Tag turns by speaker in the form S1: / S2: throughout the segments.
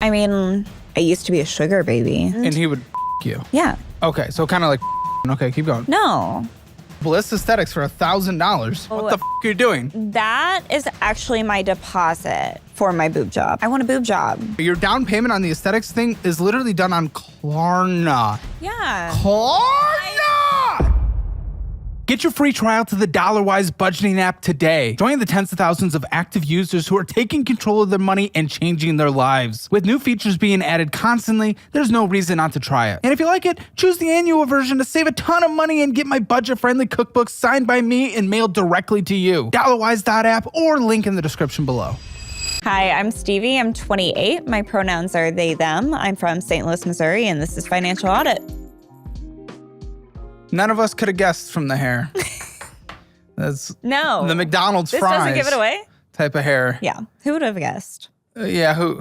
S1: I mean, I used to be a sugar baby.
S2: And he would you.
S1: Yeah.
S2: Okay, so kind of like okay, keep going.
S1: No.
S2: Bliss Aesthetics for $1,000. What the are you doing?
S1: That is actually my deposit for my boob job. I want a boob job.
S2: Your down payment on the aesthetics thing is literally done on Klarna.
S1: Yeah.
S2: Klarna! Get your free trial to the DollarWise budgeting app today. Join the tens of thousands of active users who are taking control of their money and changing their lives. With new features being added constantly, there's no reason not to try it. And if you like it, choose the annual version to save a ton of money and get my budget-friendly cookbook signed by me and mailed directly to you. DollarWise.app or link in the description below.
S1: Hi, I'm Stevie. I'm 28. My pronouns are they, them. I'm from St. Louis, Missouri, and this is Financial Audit.
S2: None of us could have guessed from the hair. That's
S1: No.
S2: the McDonald's
S1: This
S2: fries
S1: doesn't give it away?
S2: type of hair.
S1: Yeah. Who would have guessed?
S2: Yeah, who?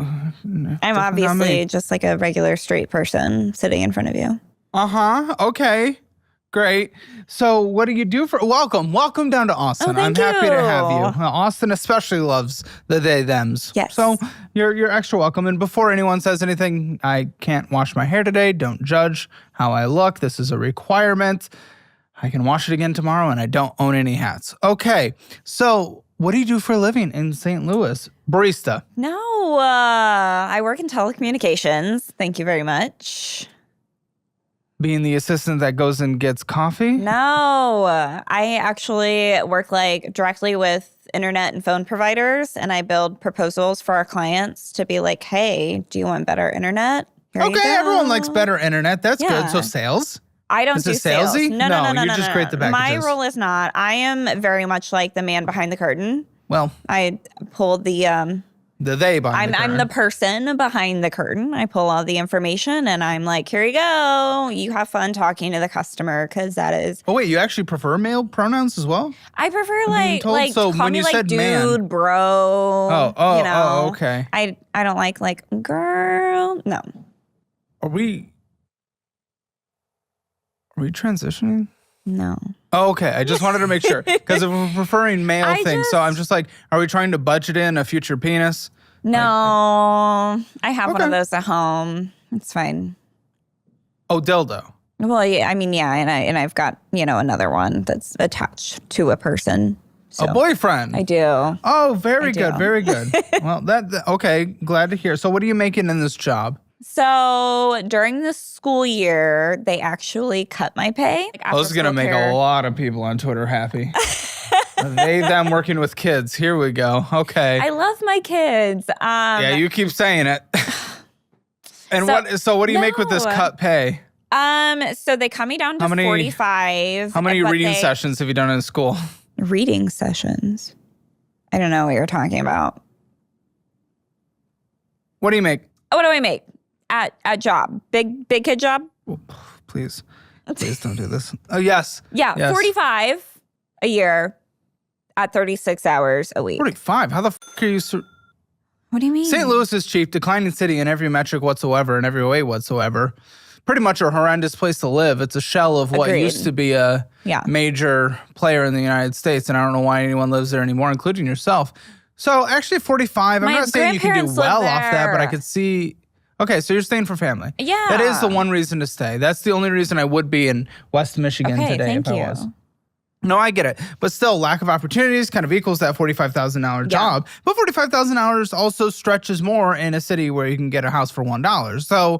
S1: I'm obviously just like a regular straight person sitting in front of you.
S2: Uh-huh. Okay. Great. So what do you do for welcome down to Austin.
S1: Oh, thank
S2: I'm happy to
S1: you.
S2: have you. Austin especially loves the they thems.
S1: Yes.
S2: So you're extra welcome. And before anyone says anything, I can't wash my hair today. Don't judge how I look. This is a requirement. I can wash it again tomorrow and I don't own any hats. Okay. So what do you do for a living in St. Louis? Barista.
S1: No, I work in telecommunications. Thank you very much.
S2: Being the assistant that goes and gets coffee?
S1: No, I actually work like directly with internet and phone providers, and I build proposals for our clients to be like, hey, do you want better internet? Here you
S2: Okay,
S1: go.
S2: everyone likes better internet. That's
S1: Yeah.
S2: good. So sales?
S1: I don't
S2: Is
S1: do
S2: it
S1: sales.
S2: salesy?
S1: No,
S2: You just create the
S1: My
S2: packages.
S1: role is not. I am very much like the man behind the curtain.
S2: Well,
S1: I pull the
S2: they behind the
S1: I'm the
S2: curtain.
S1: person behind the curtain. I pull all the information and I'm like, here you go. You have fun talking to the customer because that is.
S2: Oh wait, you actually prefer male pronouns as well?
S1: I prefer
S2: being told? So
S1: call
S2: when
S1: me
S2: you
S1: like
S2: said
S1: dude,
S2: man-
S1: bro.
S2: Oh,
S1: you know.
S2: okay.
S1: I don't like girl. No.
S2: Are we transitioning?
S1: No.
S2: Oh, okay. I just wanted to make sure because if we're preferring male
S1: I
S2: things, so I'm just like, are we trying to budget in a future penis?
S1: No. I have one of
S2: Okay.
S1: those at home. It's fine.
S2: Oh, dildo.
S1: Well, yeah, I mean, yeah, and I've got, another one that's attached to a person. So
S2: A boyfriend.
S1: I do.
S2: Oh, very
S1: I do.
S2: good. Very good. Well, okay. Glad to hear. So what are you making in this job?
S1: So during the school year, they actually cut my pay.
S2: Oh, this is going to make a lot of people on Twitter happy. Them working with kids. Here we go. Okay.
S1: I love my kids.
S2: Yeah, you keep saying it. And what do you make with this cut pay?
S1: So they cut me down to 45.
S2: How many
S1: but
S2: reading sessions have you done in school?
S1: Reading sessions? I don't know what you're talking about.
S2: What do you make?
S1: What do I make at job? Big kid job?
S2: Oh, please don't do this. Oh, yes.
S1: Yeah,
S2: Yes.
S1: 45 a year at 36 hours a week.
S2: 45. How the are you?
S1: What do you mean?
S2: St. Louis is cheap, declining city in every metric whatsoever, in every way whatsoever. Pretty much a horrendous place to live. It's a shell of what
S1: Agreed.
S2: used to be a major player in the United States, and I don't know why anyone lives there anymore, including yourself. So actually 45, I'm
S1: My
S2: not saying you can do
S1: grandparents live
S2: well off that, but I
S1: there.
S2: could see. Okay, so you're staying for family.
S1: Yeah.
S2: That is the one reason to stay. That's the only reason I would be in West Michigan
S1: Okay,
S2: today
S1: thank
S2: if
S1: you.
S2: I was. No, I get it. But still, lack of opportunities kind of equals that $45,000 job. But $45,000 also stretches more in a city where you can get a house for $1. So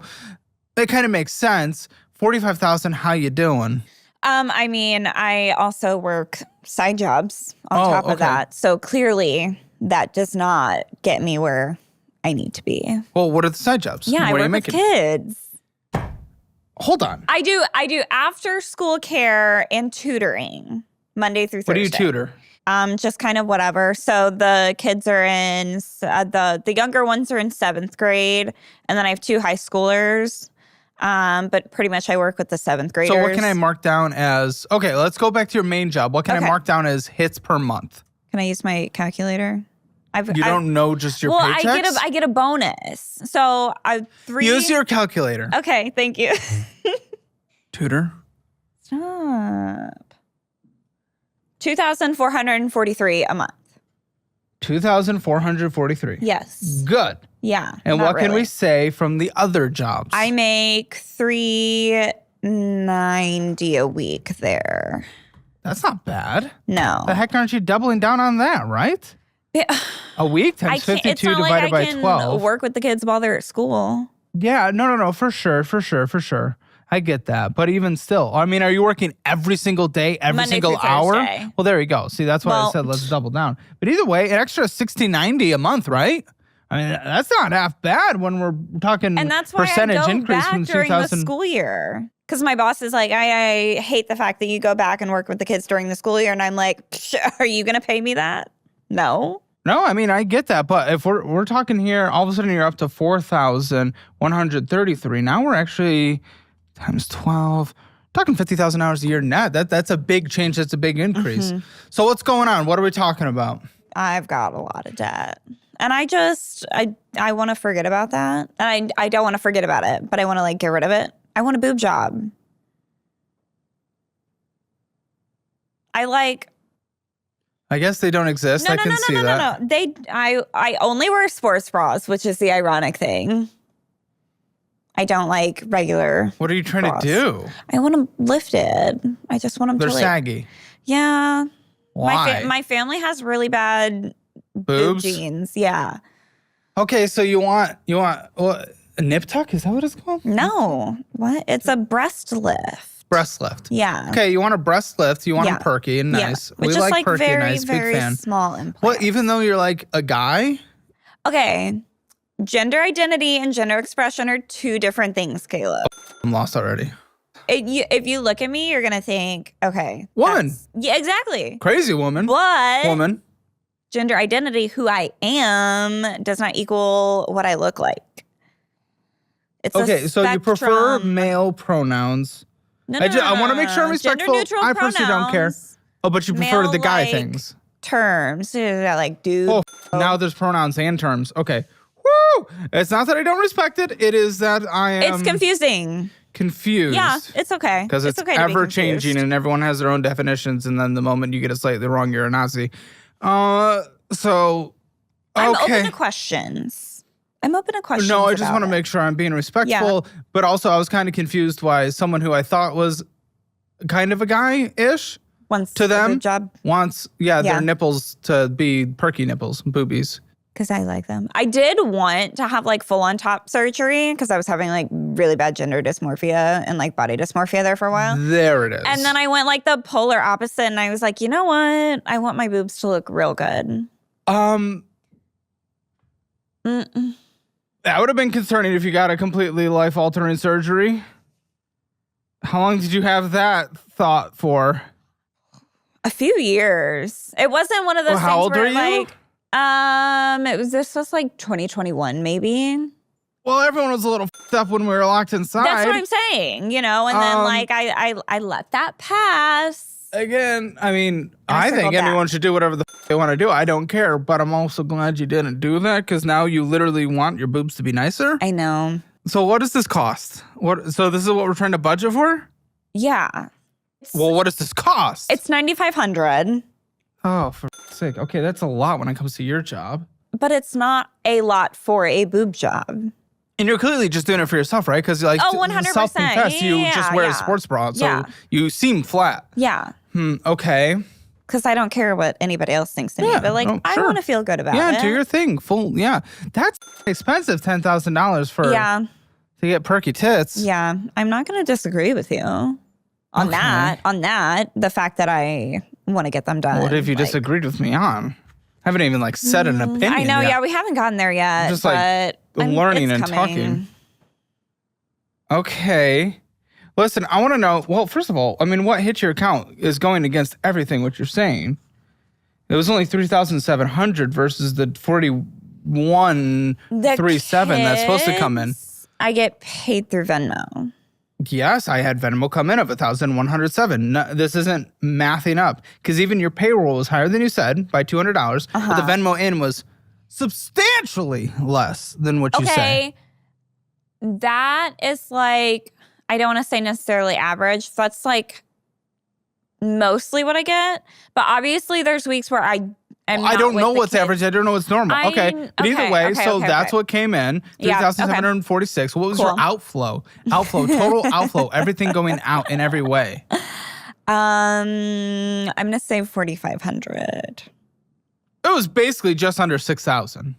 S2: it kind of makes sense. $45,000, how you doing?
S1: I mean, I also work side jobs on top of
S2: okay.
S1: that. So clearly that does not get me where I need to be.
S2: Well, what are the side jobs?
S1: Yeah,
S2: what
S1: I
S2: are you
S1: work with
S2: making?
S1: kids.
S2: Hold on.
S1: I do after school care and tutoring Monday through Thursday.
S2: What do you tutor?
S1: Just kind of whatever. So the kids are in the younger ones are in 7th grade, and then I have 2 high schoolers. But pretty much I work with the 7th graders.
S2: So what can I mark down as? Okay, let's go back to your main job. What can I mark down as hits per month?
S1: Can I use my calculator?
S2: You don't know just your paychecks?
S1: Well, I get a bonus. So I 3.
S2: Use your calculator.
S1: Okay, thank you.
S2: Tutor.
S1: Stop. $2,443 a month.
S2: 2,443.
S1: Yes.
S2: Good.
S1: Yeah.
S2: And
S1: not
S2: what can we
S1: really.
S2: say from the other jobs?
S1: I make $390 a week there.
S2: That's not bad.
S1: No.
S2: The heck aren't you doubling down on that, right?
S1: Yeah.
S2: A week
S1: I
S2: times
S1: can't,
S2: 52
S1: it's not
S2: divided
S1: like I
S2: by
S1: can
S2: 12.
S1: work with the kids while they're at school.
S2: Yeah, no, for sure. I get that. But even still, I mean, are you working every single day, every
S1: Monday
S2: single
S1: through
S2: hour?
S1: Thursday.
S2: Well, there you go. See, that's why I
S1: Well,
S2: said let's double down. But either way, an extra $16.90 a month, right? I mean, that's not half bad when we're talking
S1: And that's why
S2: percentage
S1: I go
S2: increase
S1: back
S2: from
S1: during the
S2: 2000.
S1: school year. Because my boss is like, I hate the fact that you go back and work with the kids during the school year. And I'm like, are you going to pay me that? No.
S2: No, I mean, I get that. But if we're talking here, all of a sudden you're up to 4,133. Now we're actually times 12, talking 50,000 hours a year net. That's a big change. That's a big increase.
S1: Mm-hmm.
S2: So what's going on? What are we talking about?
S1: I've got a lot of debt. And I want to forget about that. And I don't want to forget about it, but I want to like get rid of it. I want a boob job. I
S2: guess they don't exist. I can see that.
S1: No. I only wear sports bras, which is the ironic thing. I don't like regular.
S2: What are you trying
S1: bras.
S2: to do?
S1: I want them lifted. I just want them
S2: They're
S1: to
S2: saggy.
S1: Yeah.
S2: Why?
S1: My family has really bad
S2: Boobs?
S1: boob genes. Yeah.
S2: Okay, so you want what, a nip tuck? Is that what it's called?
S1: No. What? It's a breast lift.
S2: Breast lift.
S1: Yeah.
S2: Okay, you want a breast lift. You want them perky and nice.
S1: Yeah. Which
S2: We
S1: is
S2: like perky
S1: very,
S2: and nice.
S1: very
S2: Big fan.
S1: small implants.
S2: What? Even though you're like a guy?
S1: Okay. Gender identity and gender expression are two different things, Caleb.
S2: I'm lost already.
S1: If you look at me, you're going to think, okay.
S2: Woman.
S1: Yeah, exactly.
S2: Crazy woman.
S1: But
S2: Woman.
S1: gender identity, who I am, does not equal what I look like. It's
S2: Okay,
S1: a
S2: so you prefer
S1: spectrum.
S2: male pronouns.
S1: No,
S2: I want to make sure I'm respectful.
S1: Gender-neutral
S2: I personally don't care.
S1: pronouns,
S2: Oh, but you prefer the guy
S1: male-like
S2: things.
S1: terms. Like dude.
S2: Oh, now there's pronouns and terms. Okay. Woo! It's not that I don't respect it. It is that I am
S1: It's confusing.
S2: confused.
S1: Yeah, it's okay.
S2: Because it's
S1: okay to be
S2: ever changing
S1: confused.
S2: and everyone has their own definitions. And then the moment you get it slightly wrong, you're a Nazi. So,
S1: I'm
S2: okay.
S1: open to questions.
S2: No, I just want to make sure I'm being respectful. But also, I was kind of confused why someone who I thought was kind of a guy-ish
S1: Wants
S2: to
S1: a
S2: them
S1: boob job
S2: wants, their nipples to be perky nipples, boobies.
S1: because I like them. I did want to have like full-on top surgery because I was having like really bad gender dysmorphia and like body dysmorphia there for a while.
S2: There it is.
S1: And then I went like the polar opposite, and I was like, you know what? I want my boobs to look real good.
S2: That would have been concerning if you got a completely life-altering surgery. How long did you have that thought for?
S1: A few years. It wasn't one of those
S2: Well, how
S1: things
S2: old
S1: where
S2: are you?
S1: like, this was like 2021 maybe.
S2: Well, everyone was a little f***ed up when we were locked inside.
S1: That's what I'm saying, and then like I let that pass.
S2: Again, I mean,
S1: I
S2: I think
S1: circled back.
S2: anyone should do whatever the f- they want to do. I don't care, but I'm also glad you didn't do that because now you literally want your boobs to be nicer.
S1: I know.
S2: So what does this cost? So this is what we're trying to budget for?
S1: Yeah.
S2: Well, what does this cost?
S1: It's $9,500,
S2: Oh, for f***'s sake. Okay, that's a lot when it comes to your job.
S1: but it's not a lot for a boob job.
S2: And you're clearly just doing it for yourself, right? Because like
S1: 100%.
S2: self-confess, you
S1: Yeah,
S2: just wear a
S1: yeah.
S2: sports bra, so
S1: Yeah.
S2: you seem flat.
S1: Yeah.
S2: Okay.
S1: Because I don't care what anybody else thinks of me,
S2: Yeah,
S1: but like I
S2: sure.
S1: want to feel good about it.
S2: Yeah, do your thing. That's expensive, $10,000 for to get perky tits.
S1: Yeah. I'm not going to disagree with you on that. On that, the fact that I want to get them done.
S2: What if you
S1: like,
S2: disagreed with me on? I haven't even like said an opinion.
S1: I know,
S2: yet.
S1: yeah, we haven't gotten there yet.
S2: Just like
S1: but
S2: learning
S1: it's
S2: and
S1: coming.
S2: talking. Okay. Listen, I want to know. Well, first of all, I mean, what hit your account is going against everything what you're saying. It was only 3,700 versus the 41,37 that's supposed to come in.
S1: Kids, I get paid through Venmo.
S2: Yes, I had Venmo come in of 1,107. No, this isn't mathing up because even your payroll was higher than you said by $200, but the Venmo in was substantially less than what you say.
S1: Okay, that is like, I don't want to say necessarily average. That's like mostly what I get. But obviously there's weeks where
S2: I don't know what's average. I don't know what's normal. Okay. But either way, that's what came in. 3,746. What was your outflow? Total outflow. Everything going out in every way.
S1: I'm going to say 4,500.
S2: It was basically just under 6,000.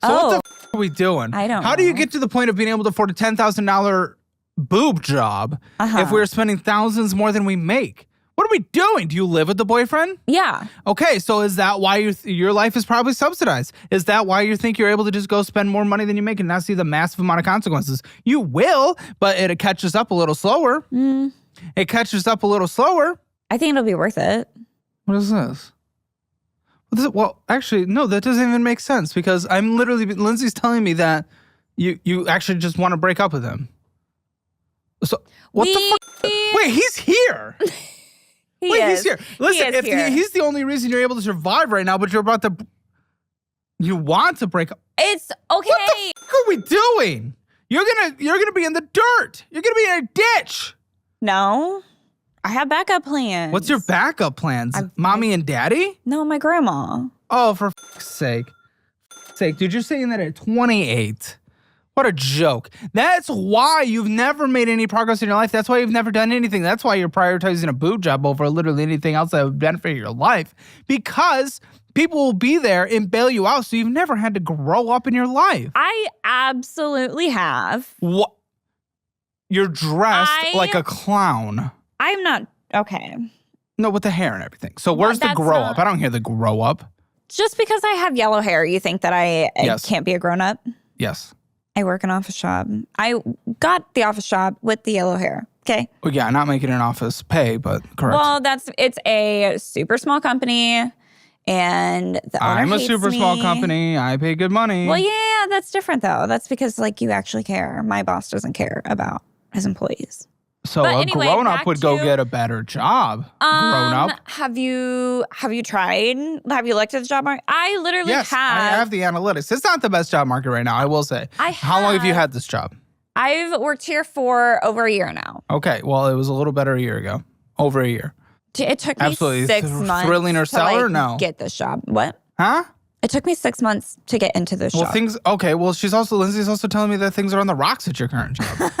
S2: So what the f are we doing?
S1: I don't know.
S2: How do you get to the point of being able to afford a $10,000 boob job if we're spending thousands more than we make? What are we doing? Do you live with the boyfriend?
S1: Yeah.
S2: Okay, so is that why your life is probably subsidized? Is that why you think you're able to just go spend more money than you make and not see the massive amount of consequences? You will, but it catches up a little slower. It catches up a little slower.
S1: I think it'll be worth it.
S2: What is this? Well, actually, no, that doesn't even make sense because Lindsay's telling me that you actually just want to break up with him. So, what the fuck? Wait, he's here. He's here. Listen, he's the only reason you're able to survive right now, but you want to break up.
S1: It's okay.
S2: What the fuck are we doing? You're gonna be in the dirt. You're gonna be in a ditch.
S1: No, I have backup plans.
S2: What's your backup plans? Mommy and daddy?
S1: No, my grandma.
S2: Oh, for fuck's sake. Dude, you're saying that at 28. What a joke. That's why you've never made any progress in your life. That's why you've never done anything. That's why you're prioritizing a boob job over literally anything else that would benefit your life. Because people will be there and bail you out, so you've never had to grow up in your life.
S1: I absolutely have.
S2: What? You're dressed like a clown.
S1: I'm not. Okay.
S2: No, with the hair and everything. So where's the grow up? I don't hear the grow up.
S1: Just because I have yellow hair, you think that I can't be a grown up?
S2: Yes.
S1: I work an office job. I got the office job with the yellow hair. Okay.
S2: Well, yeah, not making an office pay, but correct.
S1: Well, it's a super small company, and the owner
S2: I'm a
S1: hates
S2: super
S1: me.
S2: small company. I pay good money.
S1: Well, yeah, that's different though. That's because you actually care. My boss doesn't care about his employees.
S2: So anyway, grown up would go get a better job. Grown up.
S1: Have you tried? Have you looked at the job market? I literally have.
S2: I have the analytics. It's not the best job market right now, I will say. How long have you had this job?
S1: I've worked here for over a year now.
S2: Okay, well, it was a little better a year ago. Over a year.
S1: It took me 6 months.
S2: Thrilling or seller? No.
S1: Get this job. What?
S2: Huh?
S1: It took me 6 months to get into this job.
S2: Lindsay's also telling me that things are on the rocks at your current job.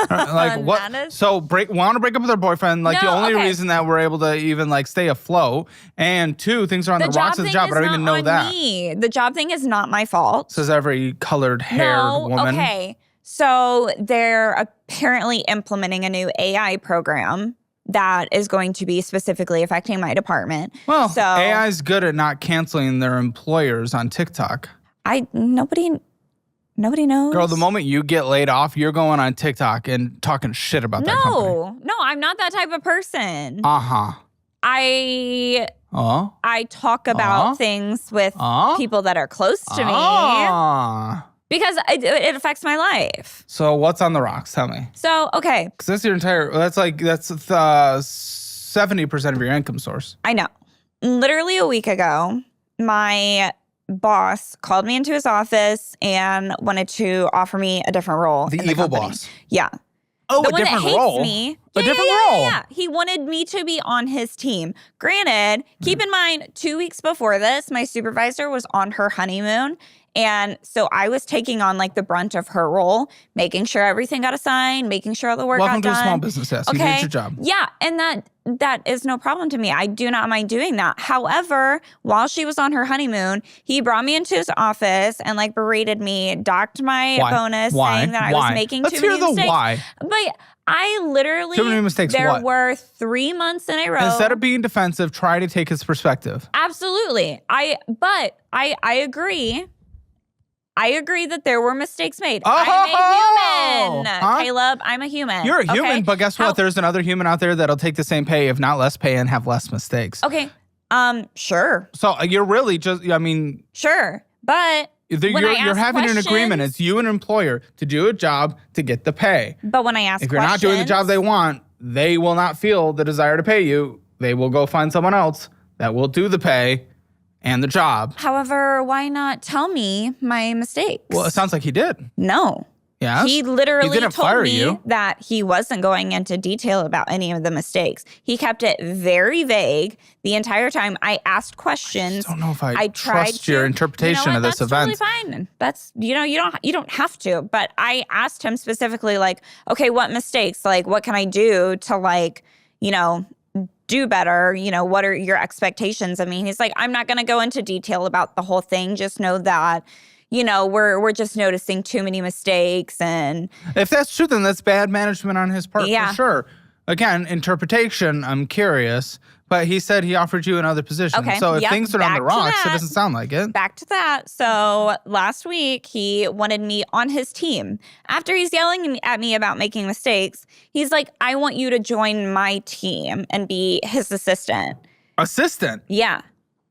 S2: What? So want to break up with her boyfriend, the only reason that we're able to even stay afloat, and two, things are on the rocks at the job, but I don't even know that.
S1: Me. The job thing is not my fault.
S2: Says every colored haired woman.
S1: Okay. So they're apparently implementing a new AI program that is going to be specifically affecting my department.
S2: Well, AI is good at not canceling their employers on TikTok.
S1: Nobody knows.
S2: Girl, the moment you get laid off, you're going on TikTok and talking shit about that company.
S1: No, I'm not that type of person.
S2: Uh-huh.
S1: I talk about things with people that are close to me. Because it affects my life.
S2: So what's on the rocks? Tell me.
S1: So, okay.
S2: Because that's your entire, that's 70% of your income source.
S1: I know. Literally a week ago, my boss called me into his office and wanted to offer me a different role.
S2: The evil boss.
S1: Yeah.
S2: Oh,
S1: the one
S2: a different
S1: that hates
S2: role.
S1: Me.
S2: A different role.
S1: Yeah. He wanted me to be on his team. Granted, keep in mind, 2 weeks before this, my supervisor was on her honeymoon. And so I was taking on the brunt of her role, making sure everything got assigned, making sure all the work
S2: Welcome
S1: got done.
S2: to a small business, yes.
S1: Okay?
S2: You did your job.
S1: Yeah, and that is no problem to me. I do not mind doing that. However, while she was on her honeymoon, he brought me into his office and berated me, docked my bonus, saying that I was making too many mistakes.
S2: Why.
S1: But I literally,
S2: too many mistakes.
S1: There were 3 months in a row.
S2: Instead of being defensive, try to take his perspective.
S1: Absolutely. But I agree. I agree that there were mistakes made. I'm a human, Caleb. I'm a human.
S2: You're a human, but guess what? There's another human out there that'll take the same pay, if not less pay, and have less mistakes.
S1: Okay. Sure.
S2: So you're really just,
S1: Sure. But
S2: you're having an agreement. It's you and an employer to do a job to get the pay.
S1: But when I ask
S2: if you're not doing the job they want, they will not feel the desire to pay you. They will go find someone else that will do the pay and the job.
S1: However, why not tell me my mistakes?
S2: Well, it sounds like he did.
S1: No.
S2: Yes.
S1: He literally
S2: didn't
S1: told
S2: fire
S1: me
S2: you.
S1: that he wasn't going into detail about any of the mistakes. He kept it very vague the entire time. I asked questions.
S2: I don't know if I
S1: tried
S2: trust your interpretation of this
S1: That's
S2: event.
S1: totally fine. That's you don't have to. But I asked him specifically, like, okay, what mistakes? Like, what can I do to do better? What are your expectations of me? He's like, I'm not going to go into detail about the whole thing. Just know that we're just noticing too many mistakes. And
S2: if that's true, then that's bad management on his part
S1: Yeah.
S2: for sure. Again, interpretation, I'm curious. But he said he offered you another position.
S1: Okay,
S2: So if
S1: yep,
S2: things are on
S1: back
S2: the
S1: to
S2: rocks, it
S1: that.
S2: doesn't sound like it.
S1: Back to that. So last week, he wanted me on his team. After he's yelling at me about making mistakes, he's like, I want you to join my team and be his assistant.
S2: Assistant?
S1: Yeah.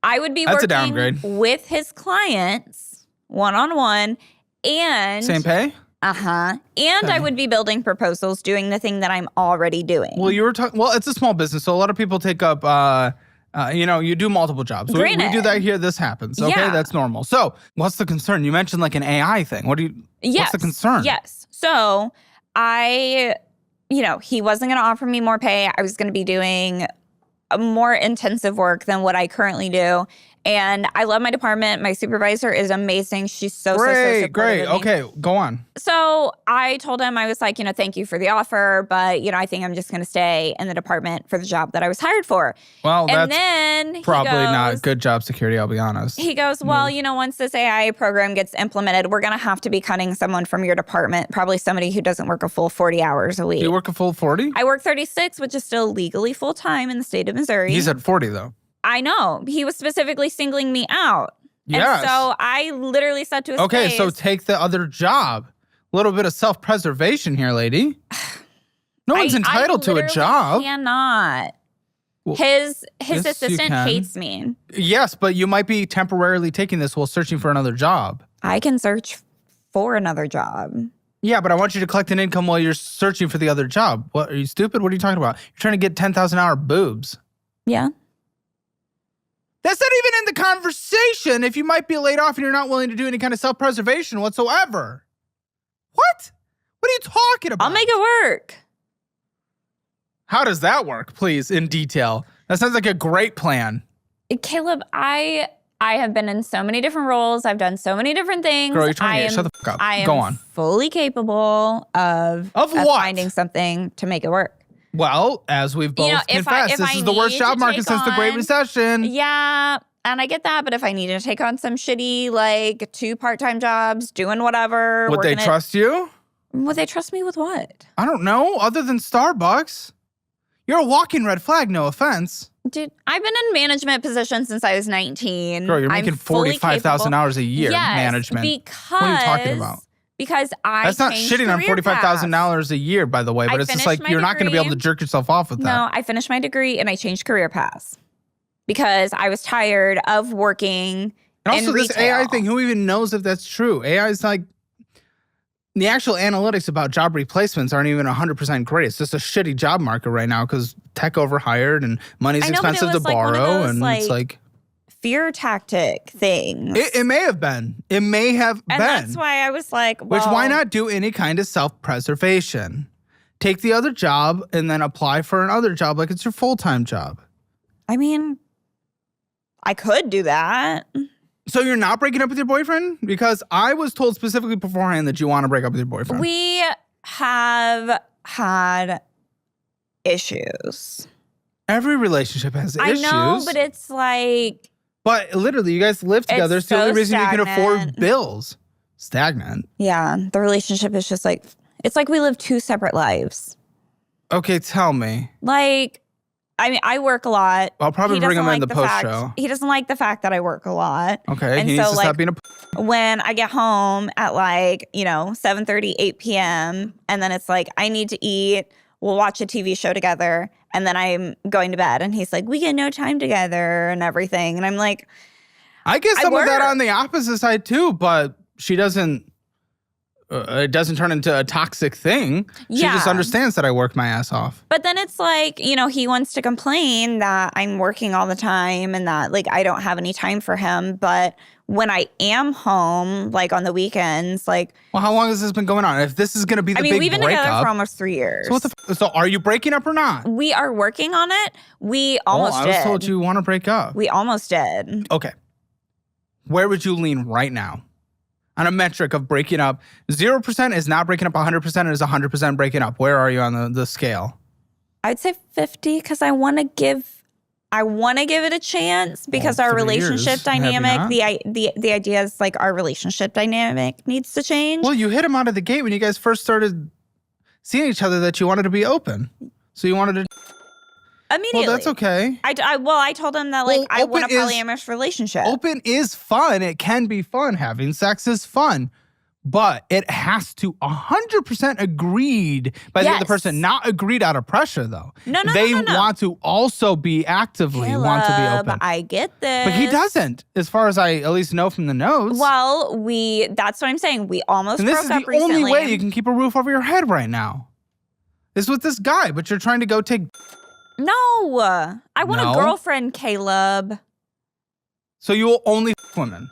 S1: I would be
S2: That's a
S1: working
S2: downgrade.
S1: with his clients one-on-one and
S2: Same pay?
S1: And
S2: Okay.
S1: I would be building proposals, doing the thing that I'm already doing.
S2: Well, you were talking. Well, it's a small business, so a lot of people take up. You do multiple jobs. We do
S1: Granted.
S2: that here. This happens. Okay,
S1: Yeah.
S2: that's normal. So, what's the concern? You mentioned like an AI thing. What's the concern?
S1: Yes. So he wasn't going to offer me more pay. I was going to be doing a more intensive work than what I currently do. And I love my department. My supervisor is amazing. She's so supportive
S2: Great.
S1: of me.
S2: Okay, go on.
S1: So I told him, I was like, thank you for the offer, but, I think I'm just going to stay in the department for the job that I was hired for.
S2: Well,
S1: And
S2: that's
S1: then
S2: probably not good job security, I'll be honest.
S1: He goes, well, once this AI program gets implemented, we're going to have to be cutting someone from your department, probably somebody who doesn't work a full 40 hours a week.
S2: Do you work a full 40?
S1: I work 36, which is still legally full-time in the state of Missouri.
S2: He said 40, though.
S1: I know. He was specifically singling me out.
S2: Yes.
S1: And so I literally said to his
S2: Okay,
S1: face,
S2: so take the other job. A little bit of self-preservation here, lady. No one's entitled to a job.
S1: Cannot.
S2: Well,
S1: His
S2: yes, you
S1: assistant
S2: can.
S1: hates me.
S2: Yes, but you might be temporarily taking this while searching for another job.
S1: I can search for another job.
S2: Yeah, but I want you to collect an income while you're searching for the other job. What, are you stupid? What are you talking about? You're trying to get 10,000 hour boobs.
S1: Yeah.
S2: That's not even in the conversation if you might be laid off and you're not willing to do any kind of self-preservation whatsoever. What? What are you talking about?
S1: I'll make it work.
S2: How does that work, please, in detail? That sounds like a great plan.
S1: Caleb, I have been in so many different roles. I've done so many different things.
S2: Girl, you're trying to shut the fuck up.
S1: I am
S2: Go on.
S1: fully capable of
S2: what?
S1: finding something to make it work.
S2: Well, as we've both confessed, this is the worst job market since the Great Recession.
S1: Yeah, and I get that, but if I needed to take on some shitty, 2 part-time jobs, doing whatever.
S2: Would they trust you?
S1: Would they trust me with what?
S2: I don't know, other than Starbucks. You're a walking red flag, no offense.
S1: Dude, I've been in management positions since I was 19.
S2: Girl, you're making 45,000 hours a year
S1: yes,
S2: management.
S1: Because,
S2: what are you talking about?
S1: Because
S2: That's not
S1: changed
S2: shitting on
S1: career
S2: $45,000
S1: paths.
S2: a year, by the way, but it's just like
S1: finished my
S2: you're not going to be able to
S1: degree.
S2: jerk yourself off with that.
S1: No, I finished my degree and I changed career paths because I was tired of working
S2: And also
S1: in
S2: this
S1: retail.
S2: AI thing, who even knows if that's true? AI is like, the actual analytics about job replacements aren't even 100% great. It's just a shitty job market right now because tech overhired and money's
S1: I know, but it
S2: expensive to
S1: was like one of
S2: borrow.
S1: those,
S2: And it's like,
S1: fear tactic things.
S2: it may have been. It may have
S1: and
S2: been.
S1: that's why I was like, well,
S2: Which, why not do any kind of self-preservation? Take the other job and then apply for another job like it's your full-time job.
S1: I mean, I could do that.
S2: So you're not breaking up with your boyfriend? Because I was told specifically beforehand that you want to break up with your boyfriend.
S1: We have had issues.
S2: Every relationship has issues.
S1: I know, but it's like,
S2: But literally, you guys live together. It's the
S1: so
S2: only reason you can afford
S1: stagnant.
S2: bills. Stagnant.
S1: yeah, the relationship is just like, it's like we live 2 separate lives.
S2: Okay, tell me.
S1: I mean, I work a lot.
S2: I'll probably
S1: He
S2: bring him
S1: doesn't
S2: in
S1: like
S2: the
S1: fact-
S2: post-show.
S1: He doesn't like the fact that I work a lot.
S2: Okay,
S1: And
S2: he needs
S1: so,
S2: to stop being a...
S1: When I get home at 7:30, 8 p.m., and then it's like, I need to eat, we'll watch a TV show together, and then I'm going to bed. And he's like, we get no time together and everything. And I'm like,
S2: I get some of that
S1: work.
S2: on the opposite side too, but she doesn't... it doesn't turn into a toxic thing. She just
S1: Yeah.
S2: understands that I work my ass off.
S1: but then it's like, he wants to complain that I'm working all the time and that I don't have any time for him. But when I am home, like on the weekends, like.
S2: Well, how long has this been going on? If this is going to be the big breakup.
S1: We've been together for almost 3 years.
S2: So are you breaking up or not?
S1: We are working on it. We almost did.
S2: I was told you want to break up.
S1: We almost did.
S2: Okay. Where would you lean right now? On a metric of breaking up, 0% is not breaking up, 100% is 100% breaking up. Where are you on the scale?
S1: I'd say 50 because I want to give it a chance because our relationship dynamic, the idea is like our relationship dynamic needs to change.
S2: Well, you hit him out of the gate when you guys first started seeing each other that you wanted to be open. So you wanted to
S1: immediately.
S2: Well, that's okay.
S1: I told him that I want a polyamorous relationship.
S2: Open is fun. It can be fun. Having sex is fun. But it has to 100% agreed by the other person, not agreed out of pressure, though.
S1: No.
S2: They want to also be actively want to be open.
S1: I get this.
S2: But he doesn't, as far as I at least know from the notes.
S1: Well, that's what I'm saying. We almost broke up recently.
S2: And this is the only way you can keep a roof over your head right now. Is with this guy, but you're trying to go take...
S1: No. I want a girlfriend, Caleb.
S2: So you will only women?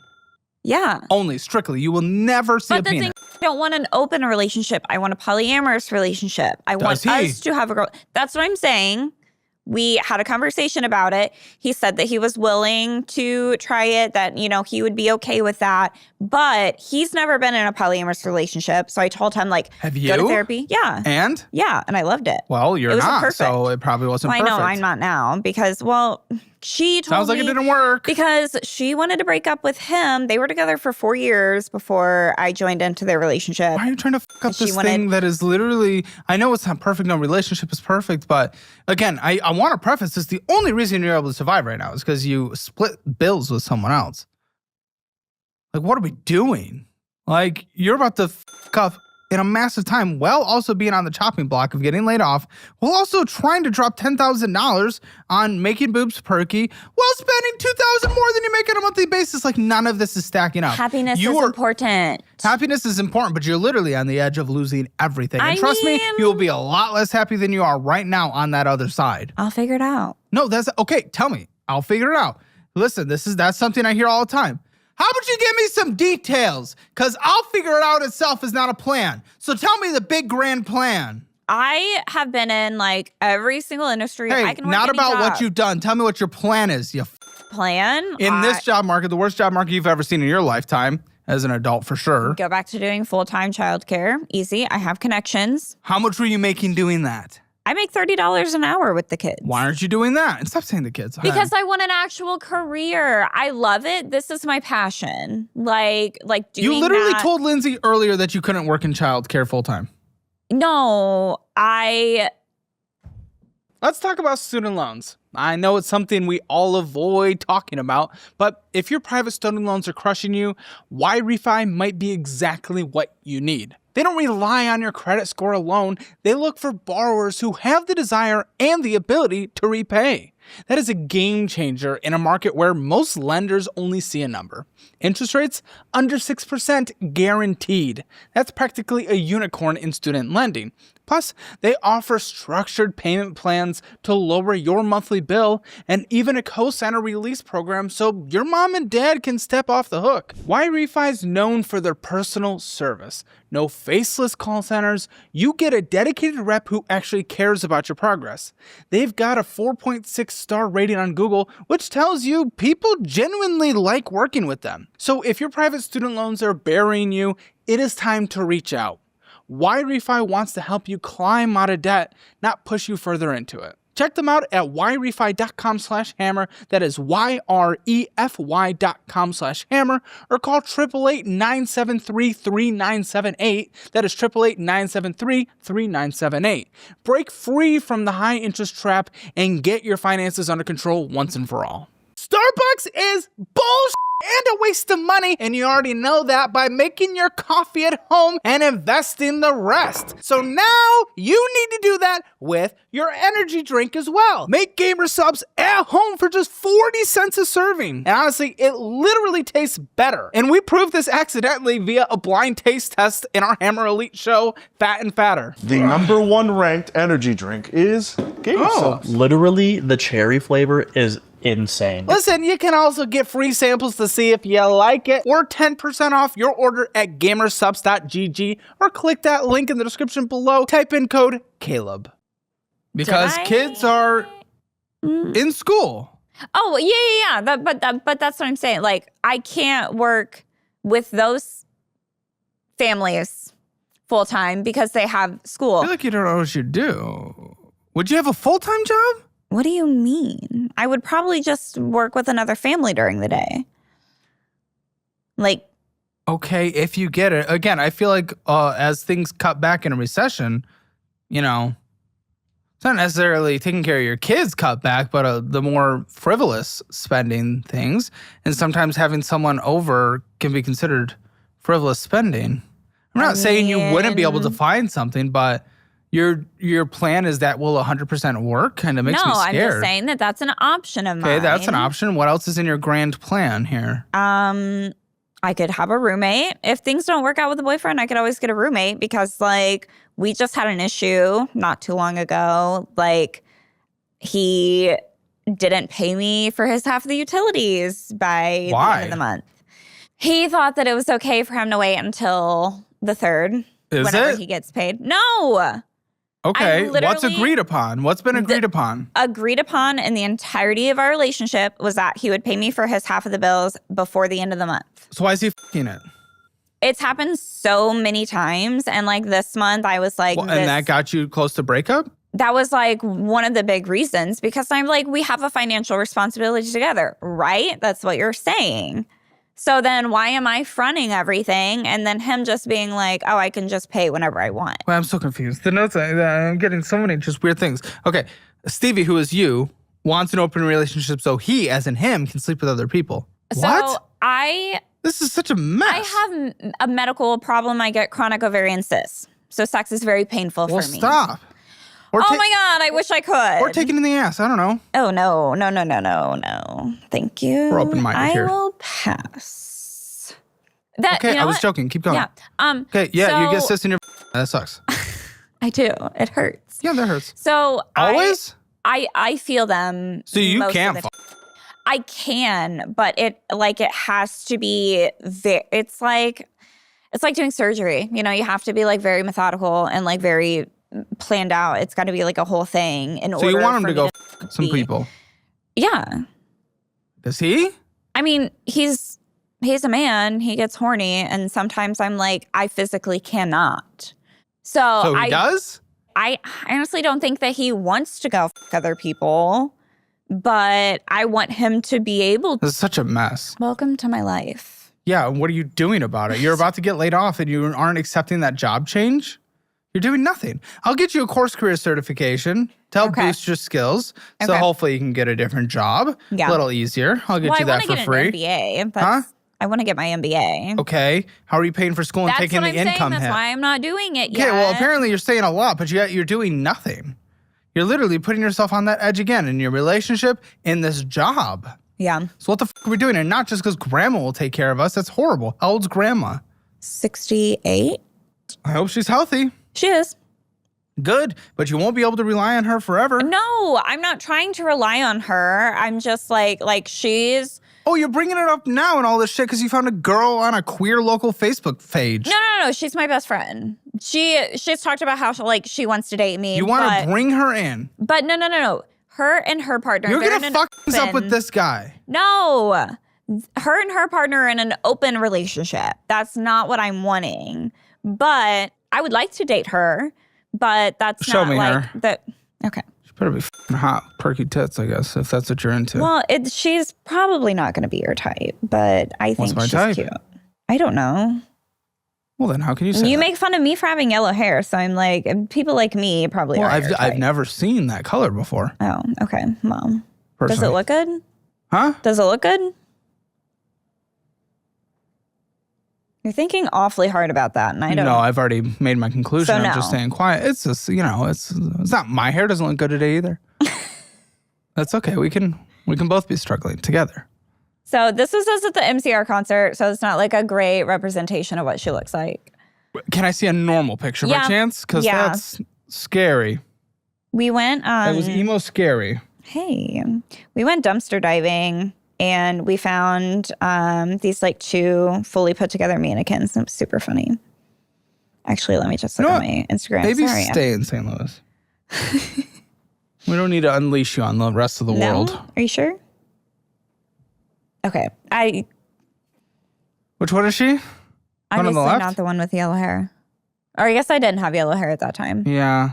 S1: Yeah.
S2: Only, strictly. You will never see a penis. But the thing,
S1: I don't want an open relationship. I want a polyamorous relationship. I want us to have a girl. That's what I'm saying. We had a conversation about it. He said that he was willing to try it, that, he would be okay with that. But he's never been in a polyamorous relationship. So I told him,
S2: have you?
S1: Go to therapy. Yeah.
S2: And?
S1: Yeah. And I loved it.
S2: Well, you're not. Perfect. So it probably wasn't perfect.
S1: I know. I'm not now because, she told me.
S2: Sounds like it didn't work.
S1: Because she wanted to break up with him. They were together for 4 years before I joined into their relationship.
S2: Why are you trying to fuck up this thing that is literally, I know it's not perfect, no relationship is perfect, but again, I want to preface this, the only reason you're able to survive right now is because you split bills with someone else. What are we doing? You're about to fuck up in a massive time while also being on the chopping block of getting laid off, while also trying to drop $10,000 on making boobs perky, while spending $2,000 more than you make on a monthly basis. None of this is stacking up.
S1: Happiness is important.
S2: Happiness is important, but you're literally on the edge of losing everything. And trust me, you will be a lot less happy than you are right now on that other side.
S1: I'll figure it out.
S2: No, that's okay. Tell me. I'll figure it out. Listen, that's something I hear all the time. How about you give me some details? Because I'll figure it out itself is not a plan. So tell me the big grand plan.
S1: I have been in every single industry.
S2: Hey,
S1: I can work
S2: not
S1: any
S2: about
S1: job.
S2: What you've done. Tell me what your plan is, you
S1: plan?
S2: In this job market, the worst job market you've ever seen in your lifetime as an adult for sure.
S1: Go back to doing full-time childcare. Easy. I have connections.
S2: How much were you making doing that?
S1: I make $30 an hour with the kids.
S2: Why aren't you doing that? And stop saying the kids.
S1: Because I want an actual career. I love it. This is my passion. Doing
S2: You literally told Lindsay earlier that you couldn't work in childcare full time.
S1: No,
S2: Let's talk about student loans. I know it's something we all avoid talking about, but if your private student loans are crushing you, Y-Refi might be exactly what you need. They don't rely on your credit score alone. They look for borrowers who have the desire and the ability to repay. That is a game changer in a market where most lenders only see a number. Interest rates under 6% guaranteed. That's practically a unicorn in student lending. Plus, they offer structured payment plans to lower your monthly bill and even a co-signer release program so your mom and dad can step off the hook. Y-Refi is known for their personal service. No faceless call centers. You get a dedicated rep who actually cares about your progress. They've got a 4.6 star rating on Google, which tells you people genuinely like working with them. So if your private student loans are burying you, it is time to reach out. Y-Refi wants to help you climb out of debt, not push you further into it. Check them out at yrefi.com/hammer. That is YREFY.com/hammer, or call 888-973-3978. That is 888-973-3978. Break free from the high interest trap and get your finances under control once and for all. Starbucks is bullshit and a waste of money, and you already know that by making your coffee at home and investing the rest. So now you need to do that with your energy drink as well. Make gamer subs at home for just 40 cents a serving. And honestly, it literally tastes better. And we proved this accidentally via a blind taste test in our Hammer Elite show, Fat and Fatter.
S3: The #1 ranked energy drink is gamer subs.
S4: Literally, the cherry flavor is
S3: insane.
S2: Listen, you can also get free samples to see if you like it, or 10% off your order at gamersubs.gg, or click that link in the description below. Type in code Caleb. Because kids are in school.
S1: Oh, yeah. But that's what I'm saying. Like, I can't work with those families full time because they have school.
S2: I feel like you don't know what you do. Would you have a full-time job?
S1: What do you mean? I would probably just work with another family during the day. Like,
S2: okay, if you get it. Again, I feel like as things cut back in a recession, you know, it's not necessarily taking care of your kids cut back, but the more frivolous spending things. And sometimes having someone over can be considered frivolous spending. I'm not saying you wouldn't be able to find something, but your plan is that will 100% work? Kind of makes me scared.
S1: No, I'm just saying that that's an option of mine.
S2: Okay, that's an option. What else is in your grand plan here?
S1: I could have a roommate. If things don't work out with a boyfriend, I could always get a roommate because, like, we just had an issue not too long ago. Like, he didn't pay me for his half of the utilities by the end of the month. He thought that it was okay for him to wait until the 3rd whenever he gets paid. No.
S2: Okay, what's agreed upon? What's been agreed upon?
S1: Agreed upon in the entirety of our relationship was that he would pay me for his half of the bills before the end of the month.
S2: So why is he f***ing it?
S1: It's happened so many times. And like this month, I was like,
S2: and that got you close to breakup?
S1: That was like one of the big reasons because I'm like, we have a financial responsibility together, right? That's what you're saying. So then why am I fronting everything and then him just being like, oh, I can just pay whenever I want?
S2: Well, I'm so confused. The notes, I'm getting so many just weird things. Okay, Stevie, who is you, wants an open relationship so he, as in him, can sleep with other people.
S1: So
S2: what? This is such a mess.
S1: I have a medical problem. I get chronic ovarian cysts. So sex is very painful for me.
S2: Well, stop.
S1: Oh my God, I wish I could.
S2: Or take it in the ass. I don't know.
S1: Oh, no. Thank you.
S2: We're open-minded here.
S1: I will pass.
S2: Okay, I was joking. Keep going.
S1: Yeah.
S2: Okay, yeah, you get cysts in your that sucks.
S1: I do. It hurts.
S2: Yeah, that hurts.
S1: So
S2: always?
S1: I feel them.
S2: So you can't
S1: I can, but it has to be it's like doing surgery. You know, you have to be like very methodical and like very planned out. It's got to be like a whole thing in order.
S2: So you want him to go some people?
S1: Yeah.
S2: Does he?
S1: I mean, he's a man. He gets horny, and sometimes I'm like, I physically cannot. So
S2: he does?
S1: I honestly don't think that he wants to go other people, but I want him to be able to.
S2: This is such a mess.
S1: Welcome to my life.
S2: Yeah, what are you doing about it? You're about to get laid off and you aren't accepting that job change? You're doing nothing. I'll get you a course career certification to help boost your skills. So hopefully you can get a different job. A little easier. I'll get you that for free.
S1: I want to get an MBA. I want to get my MBA.
S2: Okay. How are you paying for school and taking the income hit?
S1: That's why I'm not doing it yet.
S2: Okay, well, apparently you're saying a lot, but yet you're doing nothing. You're literally putting yourself on that edge again in your relationship, in this job.
S1: Yeah.
S2: So what the f*** are we doing? And not just because grandma will take care of us. That's horrible. How old's grandma?
S1: 68.
S2: I hope she's healthy.
S1: She is.
S2: Good, but you won't be able to rely on her forever.
S1: No, I'm not trying to rely on her. I'm just like she's...
S2: Oh, you're bringing it up now and all this shit because you found a girl on a queer local Facebook page.
S1: No. She's my best friend. She's talked about how she wants to date me.
S2: You want to bring her in.
S1: But no. Her and her partner.
S2: You're going to fuck things up with this guy.
S1: No. Her and her partner are in an open relationship. That's not what I'm wanting. But I would like to date her. But that's
S2: Show
S1: not
S2: me
S1: like
S2: her.
S1: the. Okay.
S2: She better be hot, perky tits, I guess, if that's what you're into.
S1: Well, she's probably not going to be your type, but I think she's cute. I don't know.
S2: Well, then how can you say
S1: You
S2: that?
S1: make fun of me for having yellow hair, so I'm like, people like me probably are your type.
S2: I've never seen that color before.
S1: Oh, okay. Well,
S2: personally.
S1: Does it look good?
S2: Huh?
S1: Does it look good? You're thinking awfully hard about that, and I don't.
S2: No, I've already made my conclusion.
S1: So
S2: I'm just staying quiet. It's just, it's not my hair doesn't look good today either. That's okay. We can both be struggling together.
S1: So this was us at the MCR concert, so it's not like a great representation of what she looks like.
S2: Can I see a normal picture by chance? Because that's scary.
S1: We went.
S2: It was emo scary.
S1: Hey, we went dumpster diving and we found these like 2 fully put together mannequins. It was super funny. Actually, let me just look at my Instagram.
S2: Maybe
S1: Sorry.
S2: stay in St. Louis. We don't need to unleash you on the rest of the world.
S1: Are you sure? Okay.
S2: Which one is she?
S1: Obviously
S2: on the left?
S1: not the one with yellow hair. Or I guess I didn't have yellow hair at that time.
S2: Yeah.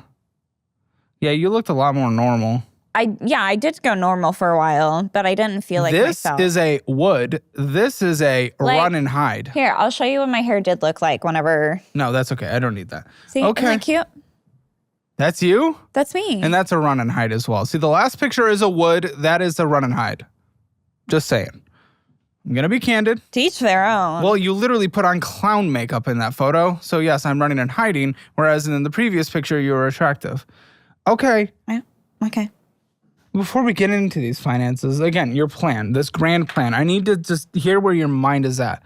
S2: Yeah, you looked a lot more normal.
S1: I did go normal for a while, but I didn't feel like myself.
S2: This is a wood. This is a run and hide.
S1: Here, I'll show you what my hair did look like whenever.
S2: No, that's okay. I don't need that.
S1: See,
S2: okay.
S1: Isn't that cute?
S2: That's you?
S1: That's me.
S2: And that's a run and hide as well. See, the last picture is a wood. That is a run and hide. Just saying. I'm going to be candid.
S1: To each their own.
S2: Well, you literally put on clown makeup in that photo. So yes, I'm running and hiding. Whereas in the previous picture, you were attractive. Okay.
S1: Yeah. Okay.
S2: Before we get into these finances, again, your plan, this grand plan, I need to just hear where your mind is at.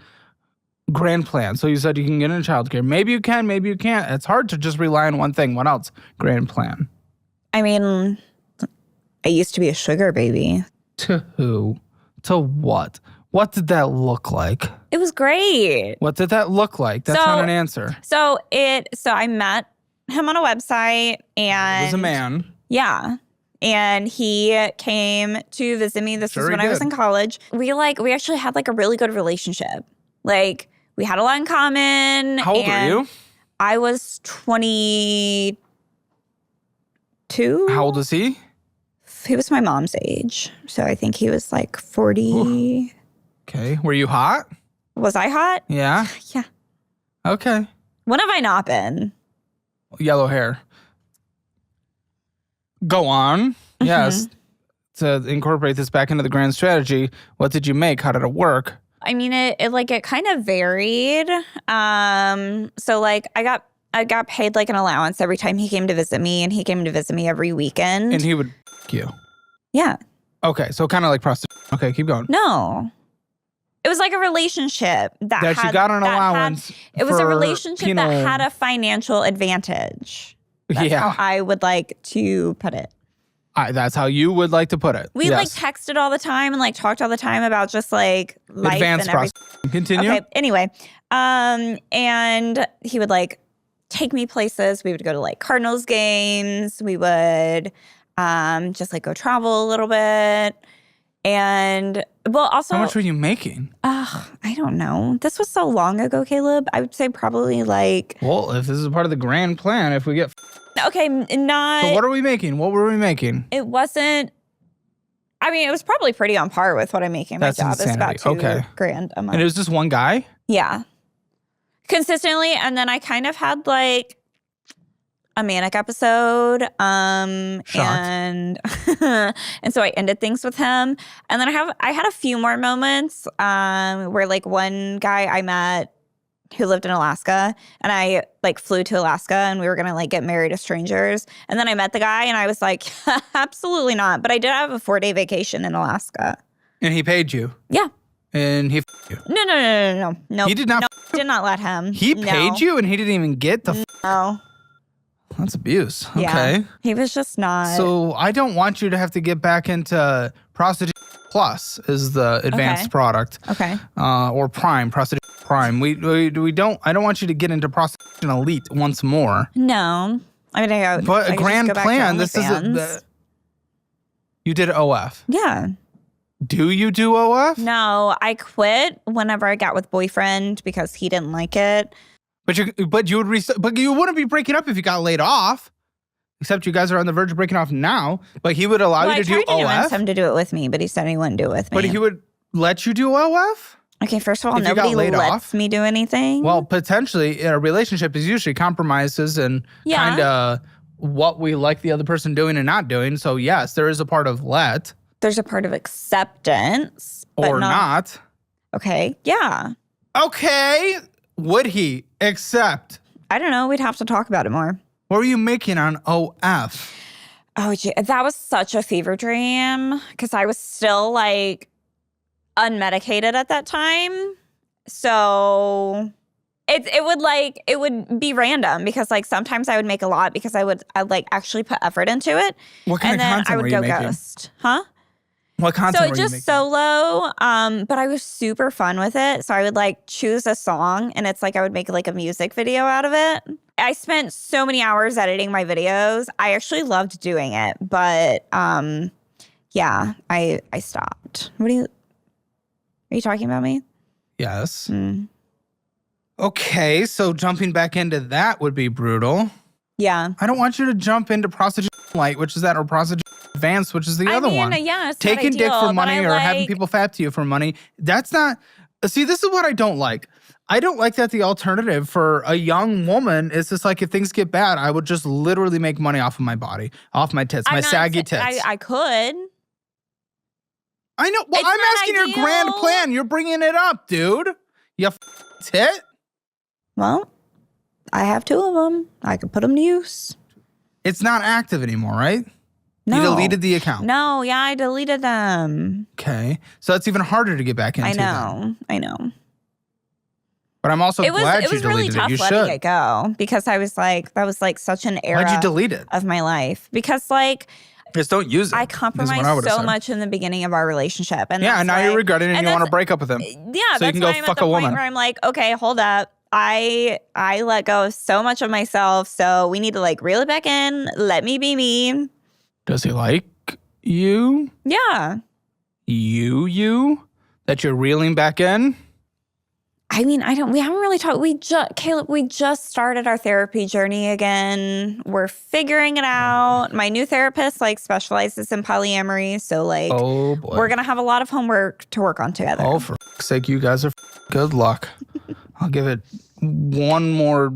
S2: Grand plan. So you said you can get into childcare. Maybe you can, maybe you can't. It's hard to just rely on one thing. What else? Grand plan.
S1: I mean, I used to be a sugar baby.
S2: To who? To what? What did that look like?
S1: It was great.
S2: What did that look like? That's not an answer.
S1: So I met him on a website and
S2: It was a man.
S1: Yeah. And he came to visit me. This was when I was in college. We actually had like a really good relationship. Like we had a lot in common.
S2: How old were you?
S1: I was 22.
S2: How old is he?
S1: He was my mom's age. So I think he was like 40.
S2: Ooh. Okay. Were you hot?
S1: Was I hot?
S2: Yeah.
S1: Yeah.
S2: Okay.
S1: When have I not been?
S2: Yellow hair. Go on.
S1: Mm-hmm.
S2: Yes. To incorporate this back into the grand strategy, what did you make? How did it work?
S1: I mean, it kind of varied. So like I got paid like an allowance every time he came to visit me, and he came to visit me every weekend.
S2: And he would you.
S1: Yeah.
S2: Okay, so kind of like prostitution. Okay, keep going.
S1: No. It was like a relationship that
S2: you got an allowance.
S1: It was a
S2: for
S1: relationship
S2: penal.
S1: that had a financial advantage. That's
S2: Yeah.
S1: how I would like to put it.
S2: That's how you would like to put it.
S1: We
S2: Yes.
S1: like texted all the time and like talked all the time about just like life
S2: Advanced
S1: and everything.
S2: prostitution. Continue.
S1: Okay. Anyway, and he would like take me places. We would go to like Cardinals games. We would just like go travel a little bit. And well, also,
S2: How much were you making?
S1: I don't know. This was so long ago, Caleb. I would say probably like.
S2: Well, if this is part of the grand plan, if we get.
S1: Okay, not.
S2: So what are we making? What were we making?
S1: It wasn't. I mean, it was probably pretty on par with what I'm making.
S2: That's
S1: My job is about
S2: insanity.
S1: $2,000 a month.
S2: And it was just one guy?
S1: Yeah. Consistently. And then I kind of had like a manic episode. And and so I ended things with him. And then I had a few more moments where like one guy I met who lived in Alaska, and I like flew to Alaska and we were gonna like get married as strangers. And then I met the guy and I was like, absolutely not. But I did have a 4-day vacation in Alaska.
S2: And he paid you?
S1: Yeah.
S2: And he you?
S1: No.
S2: He did not
S1: did not let him.
S2: He paid you and he didn't even get the
S1: No.
S2: That's abuse. Okay.
S1: Yeah. He was just not.
S2: So I don't want you to have to get back into prostitution plus is the advanced product.
S1: Okay.
S2: Or prime, prostitution prime. We don't I don't want you to get into prostitution elite once more.
S1: No. I mean,
S2: but
S1: I
S2: a
S1: could
S2: grand
S1: just go back to
S2: plan. This is
S1: OnlyFans.
S2: you did OF.
S1: Yeah.
S2: Do you do OF?
S1: No, I quit whenever I got with boyfriend because he didn't like it.
S2: But you wouldn't be breaking up if you got laid off. Except you guys are on the verge of breaking off now. But he would allow you to do OF.
S1: I tried to convince him to do it with me, but he said he wouldn't do it with me.
S2: But he would let you do OF?
S1: Okay, first of all,
S2: If you got
S1: nobody
S2: laid
S1: lets
S2: off?
S1: me do anything.
S2: Well, potentially, a relationship is usually compromises and kind of what we like the other person doing and not doing. So yes, there is a part of let.
S1: There's a part of acceptance. But
S2: Or not.
S1: Okay, yeah.
S2: Okay. Would he accept?
S1: I don't know. We'd have to talk about it more.
S2: What were you making on OF?
S1: Oh, gee, that was such a fever dream because I was still like unmedicated at that time. So it would be random because like sometimes I would make a lot because I'd like actually put effort into it.
S2: What kind
S1: and
S2: of
S1: then
S2: content
S1: I would
S2: were you
S1: go
S2: making?
S1: ghost. Huh?
S2: What content
S1: So
S2: were
S1: it's
S2: you
S1: just
S2: making?
S1: solo, but I was super fun with it. So I would like choose a song and it's like I would make like a music video out of it. I spent so many hours editing my videos. I actually loved doing it, but yeah, I stopped. Are you talking about me?
S2: Yes. Okay, so jumping back into that would be brutal.
S1: Yeah.
S2: I don't want you to jump into prostitution light, which is that, or prostitution advanced, which is the other one.
S1: Yeah, it's
S2: Taking
S1: not
S2: dick
S1: ideal,
S2: for money
S1: but
S2: or having people fat to you for money. That's not. See, this is what I don't like. I don't like that the alternative for a young woman is just like if things get bad, I would just literally make money off of my body, off my tits, my saggy tits.
S1: I could.
S2: I know. Well,
S1: It's
S2: I'm
S1: not
S2: asking your grand
S1: ideal.
S2: plan. You're bringing it up, dude. You tit.
S1: Well, I have 2 of them. I could put them to use.
S2: It's not active anymore, right?
S1: No.
S2: You deleted the account.
S1: No, yeah, I deleted them.
S2: Okay. So it's even harder to get back into.
S1: I know.
S2: But I'm also glad
S1: it
S2: you
S1: was really
S2: deleted
S1: tough
S2: it. You
S1: letting
S2: should.
S1: it go because I was like, that was like such an era
S2: Why'd you delete it?
S1: of my life. Because like
S2: Just don't use it.
S1: I
S2: is what
S1: compromised
S2: would've
S1: so
S2: said.
S1: much in the beginning of our relationship. And
S2: Yeah,
S1: that's
S2: and now
S1: like,
S2: you're regretting it and you want to
S1: that's-
S2: break up with him.
S1: Yeah,
S2: So you
S1: that's
S2: can go
S1: why I'm
S2: fuck
S1: at the
S2: a
S1: point
S2: woman.
S1: where I'm like, okay, hold up. I let go of so much of myself, so we need to like reel it back in. Let me be me.
S2: Does he like you?
S1: Yeah.
S2: You? That you're reeling back in?
S1: I mean, we haven't really talked. Caleb, we just started our therapy journey again. We're figuring it out. My new therapist like specializes in polyamory. So like,
S2: Oh, boy.
S1: we're going to have a lot of homework to work on together.
S2: Oh, for f***'s sake, you guys are good luck. I'll give it one more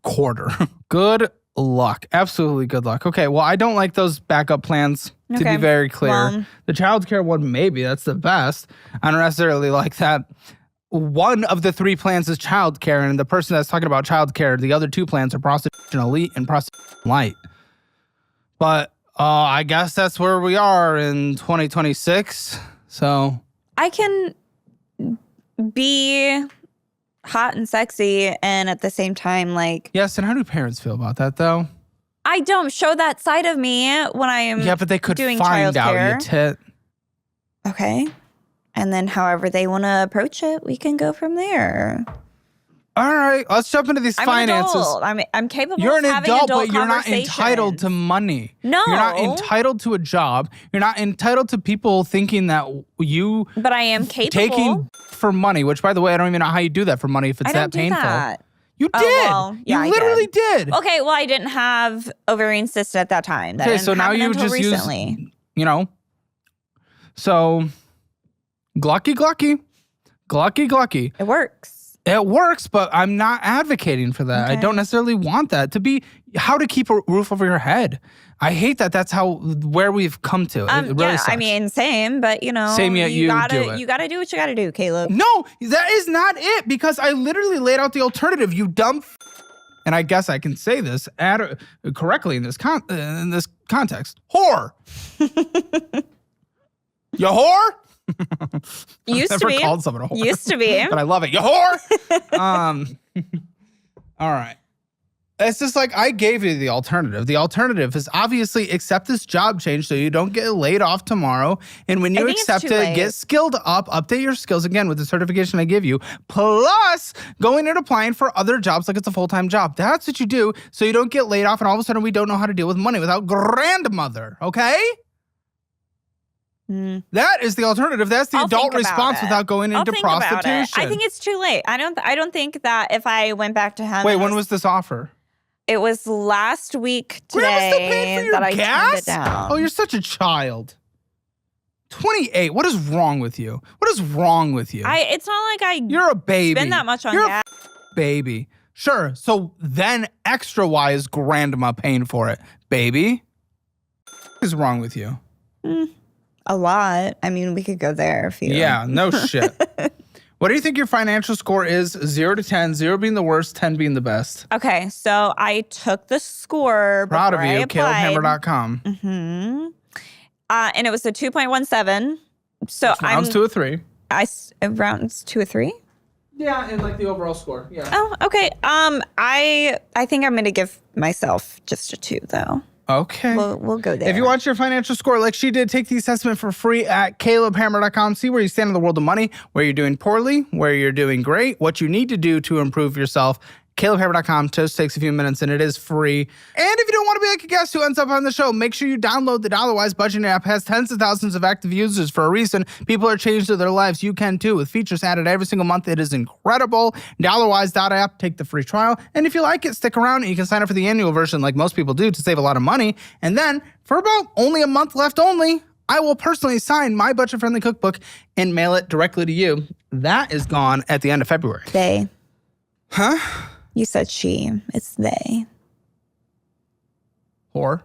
S2: quarter. Good luck. Absolutely good luck. Okay, well, I don't like those backup plans, to be
S1: Okay,
S2: very clear.
S1: well-
S2: The childcare one, maybe. That's the best. I don't necessarily like that. One of the 3 plans is childcare, and the person that's talking about childcare, the other 2 plans are prostitution elite and prostitution light. But I guess that's where we are in 2026. So
S1: I can be hot and sexy and at the same time, like,
S2: yes, and how do parents feel about that, though?
S1: I don't show that side of me when I am
S2: Yeah, but they could
S1: doing
S2: find out
S1: childcare.
S2: you tit.
S1: Okay. And then however they want to approach it, we can go from there.
S2: All right, let's jump into these
S1: I'm
S2: finances.
S1: an adult. I'm capable
S2: You're
S1: of
S2: an
S1: having
S2: adult, but you're not
S1: conversations.
S2: entitled to money.
S1: No.
S2: You're not entitled to a job. You're not entitled to people thinking that you
S1: But I am capable.
S2: taking for money, which, by the way, I don't even know how you do that for money if it's
S1: I
S2: that
S1: don't do
S2: painful.
S1: that.
S2: You
S1: Oh,
S2: did.
S1: well, yeah, I
S2: you literally did.
S1: Okay, well, I didn't have ovarian cyst at that time. That
S2: Okay,
S1: didn't
S2: so now
S1: happen
S2: you
S1: until
S2: just
S1: recently.
S2: use, so glucky.
S1: It works.
S2: It works, but I'm not advocating for that. I
S1: Okay.
S2: don't necessarily want that to be how to keep a roof over your head. I hate that. That's where we've come to. It really
S1: Yeah,
S2: sucks.
S1: I mean, same, but
S2: Same, yet you
S1: gotta,
S2: do it.
S1: You gotta do what you gotta do, Caleb.
S2: No, that is not it, because I literally laid out the alternative, you dumb and I guess I can say this correctly in this context. Whore. You whore?
S1: Used
S2: I've
S1: to
S2: never
S1: be.
S2: called someone a whore.
S1: Used to be.
S2: But I love it. You whore. All right. It's just like I gave you the alternative. The alternative is obviously accept this job change so you don't get laid off tomorrow. And when you
S1: think it's
S2: accept
S1: too
S2: it,
S1: late.
S2: get skilled up, update your skills again with the certification I give you, plus going and applying for other jobs like it's a full-time job. That's what you do so you don't get laid off and all of a sudden we don't know how to deal with money without grandmother, okay? That is the alternative. That's the
S1: I'll
S2: adult
S1: think about
S2: response
S1: it.
S2: without going
S1: I'll
S2: into
S1: think about it.
S2: prostitution.
S1: I think it's too late. I don't think that if I went back to him.
S2: Wait,
S1: and
S2: when was this offer?
S1: It was last week
S2: Grandma's still paying for
S1: today
S2: your
S1: that I
S2: gas?
S1: turned it down.
S2: Oh, you're such a child. 28. What is wrong with you? What is wrong with you?
S1: It's not like I
S2: You're a baby.
S1: spend that much on
S2: You're
S1: gas.
S2: a baby. Sure. So then extra why is grandma paying for it? Baby? What is wrong with you?
S1: A lot. I mean, we could go there if you.
S2: Yeah, no shit. What do you think your financial score is? 0 to 10, 0 being the worst, 10 being the best.
S1: Okay, so I took the score.
S2: Proud of
S1: before I
S2: you,
S1: applied.
S2: CalebHammer.com.
S1: And it was a 2.17. So
S2: Rounds
S1: I'm
S2: 2 or 3.
S1: rounds 2 or 3.
S2: Yeah, and like the overall score. Yeah.
S1: Oh, okay. I think I'm gonna give myself just a 2 though.
S2: Okay.
S1: We'll go there.
S2: If you want your financial score like she did, take the assessment for free at calebhammer.com. See where you stand in the world of money, where you're doing poorly, where you're doing great, what you need to do to improve yourself. calebhammer.com just takes a few minutes and it is free. And if you don't want to be like a guest who ends up on the show, make sure you download the Dollarwise budgeting app. It has tens of thousands of active users for a reason. People are changed to their lives. You can too, with features added every single month. It is incredible. Dollarwise.app, take the free trial. And if you like it, stick around and you can sign up for the annual version like most people do to save a lot of money. And then for about only a month left only, I will personally sign my budget-friendly cookbook and mail it directly to you. That is gone at the end of February.
S1: They.
S2: Huh?
S1: You said she. It's they.
S2: Whore.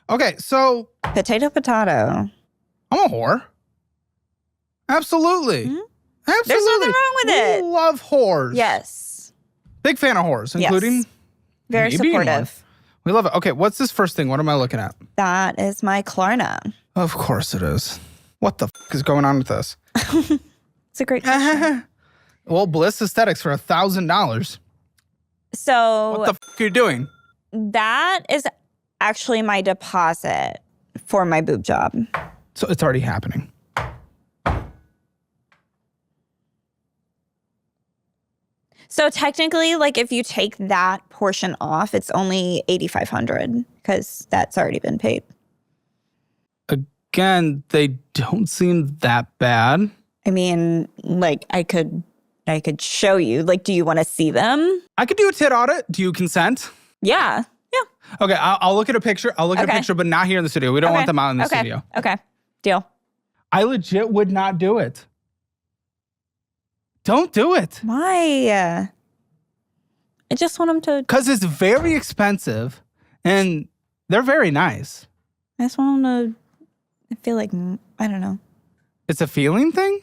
S2: Okay, so
S1: Potato.
S2: I'm a whore. Absolutely.
S1: Mm-hmm.
S2: Absolutely.
S1: There's nothing wrong with it.
S2: We love whores.
S1: Yes.
S2: Big fan of whores, including
S1: Yes. Very
S2: me being one.
S1: supportive.
S2: We love it. Okay, what's this first thing? What am I looking at?
S1: That is my Klarna.
S2: Of course it is. What the is going on with this?
S1: It's a great question.
S2: Well, Bliss Aesthetics for $1,000.
S1: So
S2: What the are you doing?
S1: that is actually my deposit for my boob job.
S2: So it's already happening.
S1: So technically, like if you take that portion off, it's only $8,500 because that's already been paid.
S2: Again, they don't seem that bad.
S1: I mean, like I could show you. Like, do you want to see them?
S2: I could do a tit audit. Do you consent?
S1: Yeah. Yeah.
S2: Okay, I'll look at a picture. I'll look at a
S1: Okay.
S2: picture, but not here in the studio. We don't want them out in the studio.
S1: Okay. Deal.
S2: I legit would not do it. Don't do it.
S1: Why? I just want them to.
S2: Because it's very expensive and they're very nice.
S1: I just want them to feel like, I don't know.
S2: It's a feeling thing?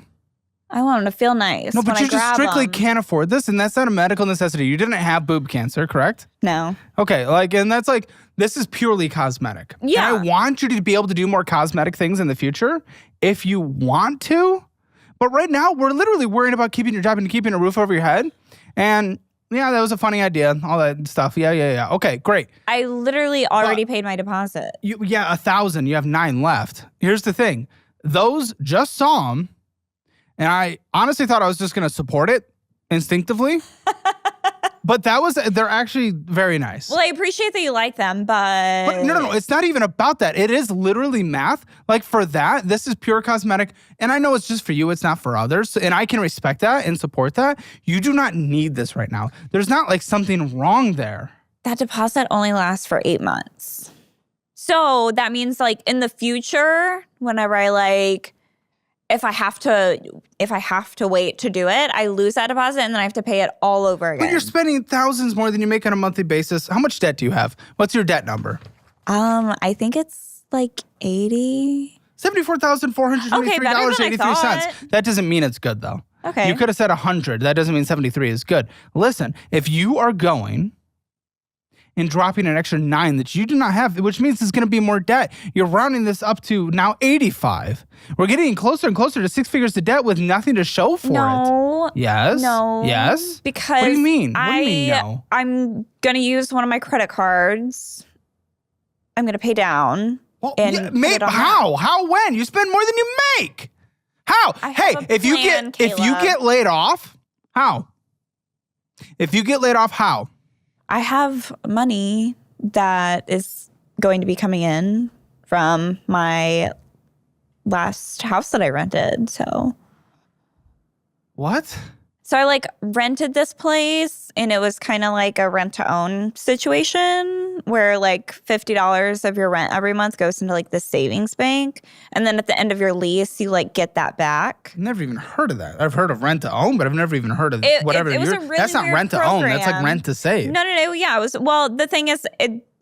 S1: I want them to feel nice.
S2: No, but
S1: when
S2: you
S1: I
S2: just
S1: grab
S2: strictly
S1: them.
S2: can't afford this, and that's not a medical necessity. You didn't have boob cancer, correct?
S1: No.
S2: Okay, and that's this is purely cosmetic.
S1: Yeah.
S2: And I want you to be able to do more cosmetic things in the future if you want to. But right now, we're literally worrying about keeping your job and keeping a roof over your head. And yeah, that was a funny idea, all that stuff. Yeah. Okay, great.
S1: I literally already paid my deposit.
S2: 1,000. You have 9 left. Here's the thing. Those just saw them. And I honestly thought I was just going to support it instinctively. But they're actually very nice.
S1: Well, I appreciate that you like them, but
S2: No. It's not even about that. It is literally math. Like for that, this is pure cosmetic. And I know it's just for you. It's not for others. And I can respect that and support that. You do not need this right now. There's not like something wrong there.
S1: that deposit only lasts for 8 months. So that means like in the future, whenever I if I have to wait to do it, I lose that deposit and then I have to pay it all over again.
S2: But you're spending thousands more than you make on a monthly basis. How much debt do you have? What's your debt number?
S1: I think it's like 80.
S2: $74,423.83. That doesn't mean it's good though.
S1: Okay.
S2: You could have said 100. That doesn't mean 73 is good. Listen, if you are going and dropping an extra 9 that you do not have, which means it's going to be more debt. You're rounding this up to now 85. We're getting closer and closer to 6 figures of debt with nothing to show for it. Yes.
S1: No.
S2: Yes.
S1: Because
S2: what do you mean? What do you mean no?
S1: I'm going to use one of my credit cards. I'm going to pay down.
S2: Well,
S1: and
S2: yeah,
S1: put it on
S2: how? How when? You spend more than you make. How?
S1: I have
S2: Hey,
S1: a
S2: if you
S1: plan,
S2: get laid off, how? If you get laid off, how?
S1: I have money that is going to be coming in from my last house that I rented. So
S2: What?
S1: I rented this place and it was kind of like a rent to own situation where $50 of your rent every month goes into the savings bank. And then at the end of your lease, you get that back.
S2: I've never even heard of that. I've heard of rent to own, but I've never even heard of whatever.
S1: It was a really
S2: that's not
S1: weird
S2: rent to own. That's like
S1: program.
S2: rent to save.
S1: No. Yeah, it was. Well, the thing is,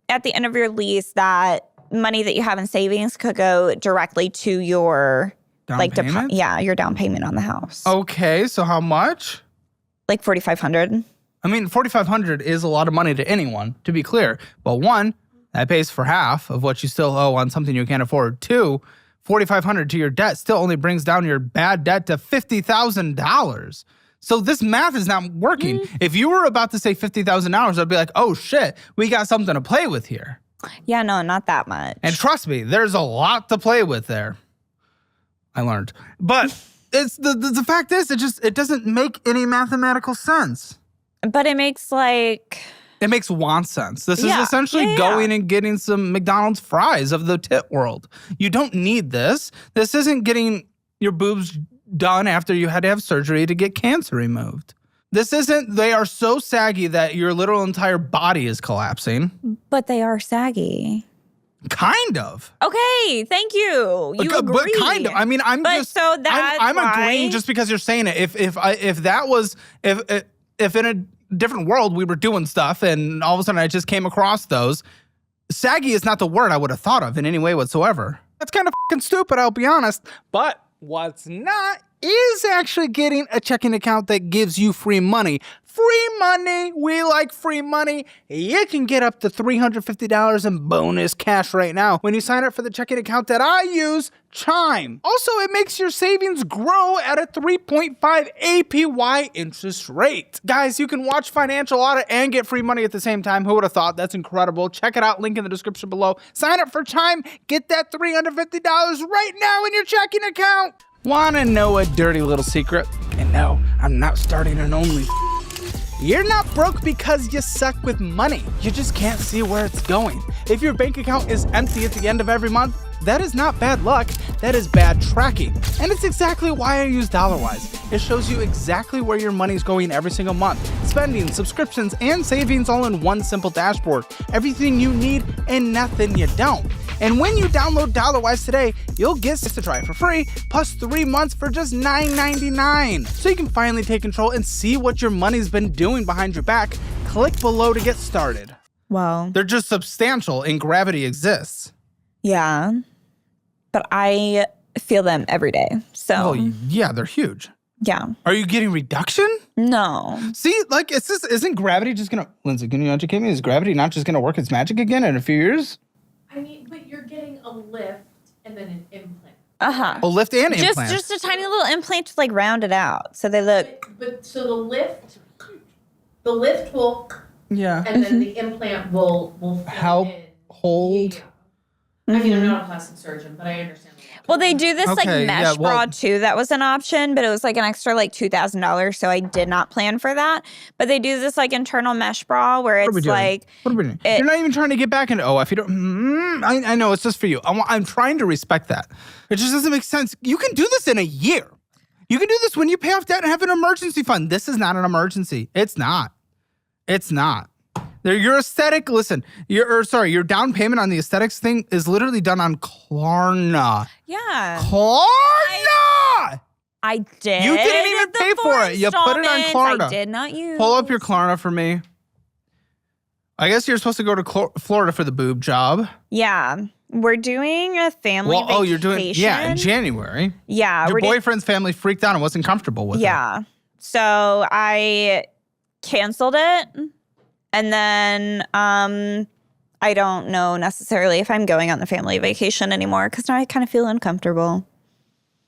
S1: at the end of your lease, that money that you have in savings could go directly to your
S2: Down payment?
S1: your down payment on the house.
S2: Okay, so how much?
S1: $4,500.
S2: I mean, $4,500 is a lot of money to anyone, to be clear. But one, that pays for half of what you still owe on something you can't afford. Two, $4,500 to your debt still only brings down your bad debt to $50,000. So this math is not working. If you were about to say $50,000, I'd be like, oh shit, we got something to play with here.
S1: Yeah, no, not that much.
S2: And trust me, there's a lot to play with there. I learned. But it's the fact is, it doesn't make any mathematical sense.
S1: But it makes like...
S2: It makes want sense. This is essentially going and getting some McDonald's fries of the tit world. You don't need this. This isn't getting your boobs done after you had to have surgery to get cancer removed. This isn't, they are so saggy that your literal entire body is collapsing.
S1: But they are saggy.
S2: Kind of.
S1: Okay, thank you. You agree.
S2: But kind of. I mean, I'm agreeing just because you're saying it. If that was, if in a different world we were doing stuff and all of a sudden I just came across those, saggy is not the word I would have thought of in any way whatsoever. That's kind of fucking stupid, I'll be honest. But what's not is actually getting a checking account that gives you free money. Free money. We like free money. You can get up to $350 in bonus cash right now when you sign up for the checking account that I use, Chime. Also, it makes your savings grow at a 3.5 APY interest rate. Guys, you can watch Financial Audit and get free money at the same time. Who would have thought? That's incredible. Check it out. Link in the description below. Sign up for Chime. Get that $350 right now in your checking account. Want to know a dirty little secret? And no, I'm not starting an OnlyFans. You're not broke because you suck with money. You just can't see where it's going. If your bank account is empty at the end of every month, that is not bad luck, that is bad tracking. And it's exactly why I use DollarWise. It shows you exactly where your money's going every single month. Spending, subscriptions, and savings all in one simple dashboard. Everything you need and nothing you don't. And when you download DollarWise today, you'll get to try it for free, plus 3 months for just $9.99. So you can finally take control and see what your money's been doing behind your back. Click below to get started.
S1: Wow.
S2: They're just substantial and gravity exists.
S1: Yeah. But I feel them every day. So
S2: Oh, yeah, they're huge.
S1: yeah.
S2: Are you getting reduction?
S1: No.
S2: See, like, isn't gravity just gonna... Lindsay, can you educate me? Is gravity not just gonna work its magic again in a few years?
S3: I mean, but you're getting a lift and then an implant.
S1: Uh-huh.
S2: A lift and implant.
S1: Just a tiny little implant to like round it out. So they look...
S3: But so the lift will,
S2: Yeah.
S3: and then the implant will fill
S2: Help
S3: in.
S2: hold.
S3: Yeah. I mean, I'm not a plastic surgeon, but I understand.
S1: Well, they do this like
S2: Okay,
S1: mesh
S2: yeah, well-
S1: bra too. That was an option, but it was like an extra like $2,000. So I did not plan for that. But they do this like internal mesh bra where
S2: What are we
S1: it's
S2: doing?
S1: like...
S2: What are we doing? You're not even trying to get back into if you don't... I know, it's just for you. I'm trying to respect that. It just doesn't make sense. You can do this in a year. You can do this when you pay off debt and have an emergency fund. This is not an emergency. It's not. It's not. Your aesthetic, listen, your down payment on the aesthetics thing is literally done on Klarna.
S1: Yeah.
S2: Klarna!
S1: I did.
S2: You didn't even
S1: the
S2: pay for it. You put it on
S1: installments.
S2: Klarna.
S1: I did not use.
S2: Pull up your Klarna for me. I guess you're supposed to go to Florida for the boob job.
S1: Yeah. We're doing a family vacation.
S2: Oh, you're doing, yeah, in January.
S1: Yeah.
S2: Your boyfriend's family freaked out and wasn't comfortable with it.
S1: Yeah. So I canceled it. And then I don't know necessarily if I'm going on the family vacation anymore because now I kind of feel uncomfortable.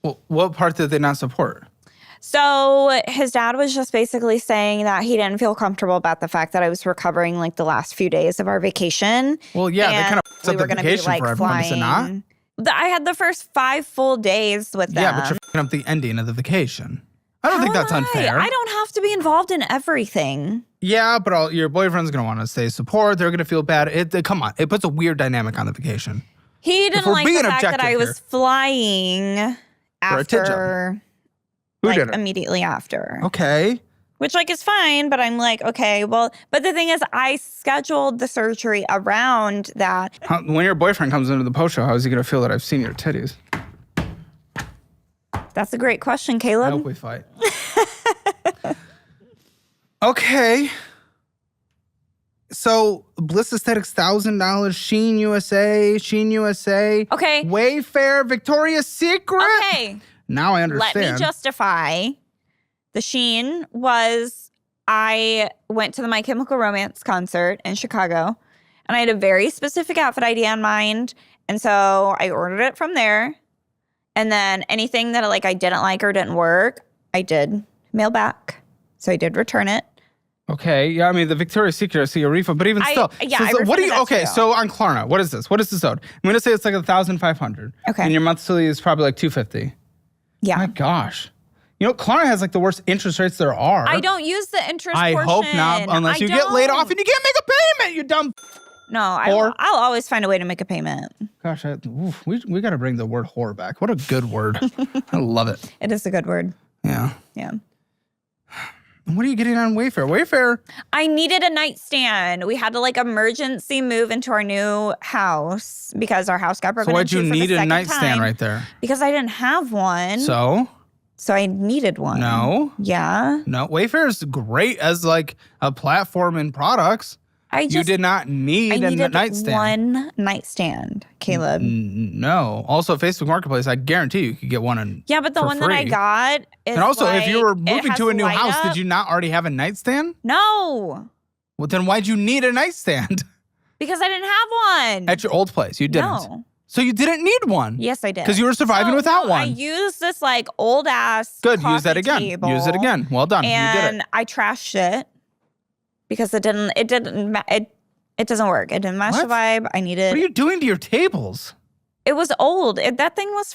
S2: Well, what part did they not support?
S1: So his dad was just basically saying that he didn't feel comfortable about the fact that I was recovering like the last few days of our vacation.
S2: Well, yeah, they kind of
S1: we
S2: up
S1: were
S2: the
S1: gonna be,
S2: vacation
S1: like,
S2: for everyone, is it not?
S1: I had the first 5 full days with them.
S2: Yeah, but you're f***ing up the ending of the vacation. I don't think that's unfair.
S1: I don't have to be involved in everything.
S2: Yeah, but your boyfriend's going to want to stay support. They're going to feel bad. Come on. It puts a weird dynamic on the vacation.
S1: He didn't like the fact that I was
S2: here.
S1: flying after,
S2: Who
S1: like
S2: did it?
S1: immediately after.
S2: Okay.
S1: Which like is fine, but I'm like, okay, well, but the thing is I scheduled the surgery around that.
S2: When your boyfriend comes into the post show, how is he going to feel that I've seen your titties?
S1: That's a great question,
S2: I
S1: Caleb.
S2: hope we fight. Okay. So Bliss Aesthetics, $1,000. Sheen USA.
S1: Okay.
S2: Wayfair, Victoria's Secret.
S1: Okay.
S2: Now I understand.
S1: Let me justify. The Sheen was, I went to the My Chemical Romance concert in Chicago, and I had a very specific outfit idea in mind, and so I ordered it from there. And then anything that like I didn't like or didn't work, I did mail back. So I did return it.
S2: Okay, yeah, I mean, the Victoria's Secret, I see a refund, but even still. What do you, okay, so on Klarna, what is this? What is this owed? I'm going to say it's like $1,500.
S1: Okay.
S2: And your monthly is probably like $250.
S1: Yeah.
S2: My gosh. You know, Klarna has like the worst interest rates there are.
S1: I don't use the interest
S2: I
S1: portion.
S2: hope not, unless you get laid off and you can't make a payment, you dumb.
S1: No, I'll always find a way to make a payment.
S2: Gosh, we got to bring the word whore back. What a good word. I love it.
S1: It is a good word.
S2: Yeah.
S1: Yeah.
S2: What are you getting on Wayfair? Wayfair.
S1: I needed a nightstand. We had to like emergency move into our new house because our house got broken into.
S2: So why'd you need a nightstand
S1: time.
S2: right there?
S1: Because I didn't have one.
S2: So
S1: I needed one.
S2: No.
S1: Yeah.
S2: No. Wayfair is great as like a platform in products. You did not need a nightstand.
S1: One nightstand, Caleb.
S2: No. Also, Facebook Marketplace, I guarantee you could get one
S1: Yeah, but the one that I got is
S2: And also,
S1: like,
S2: if you were moving to a new house,
S1: up.
S2: did you not already have a nightstand?
S1: No.
S2: Well, then why'd you need a nightstand?
S1: Because I didn't have one.
S2: At your old place, you didn't.
S1: No.
S2: So you didn't need one?
S1: Yes, I did.
S2: Because you were surviving without one.
S1: I used this like old ass
S2: Good, use that again.
S1: table,
S2: Use it again. Well done. You did
S1: And I trashed it because it doesn't work. It didn't match the vibe. I needed.
S2: What are you doing to your tables?
S1: It was old. That thing was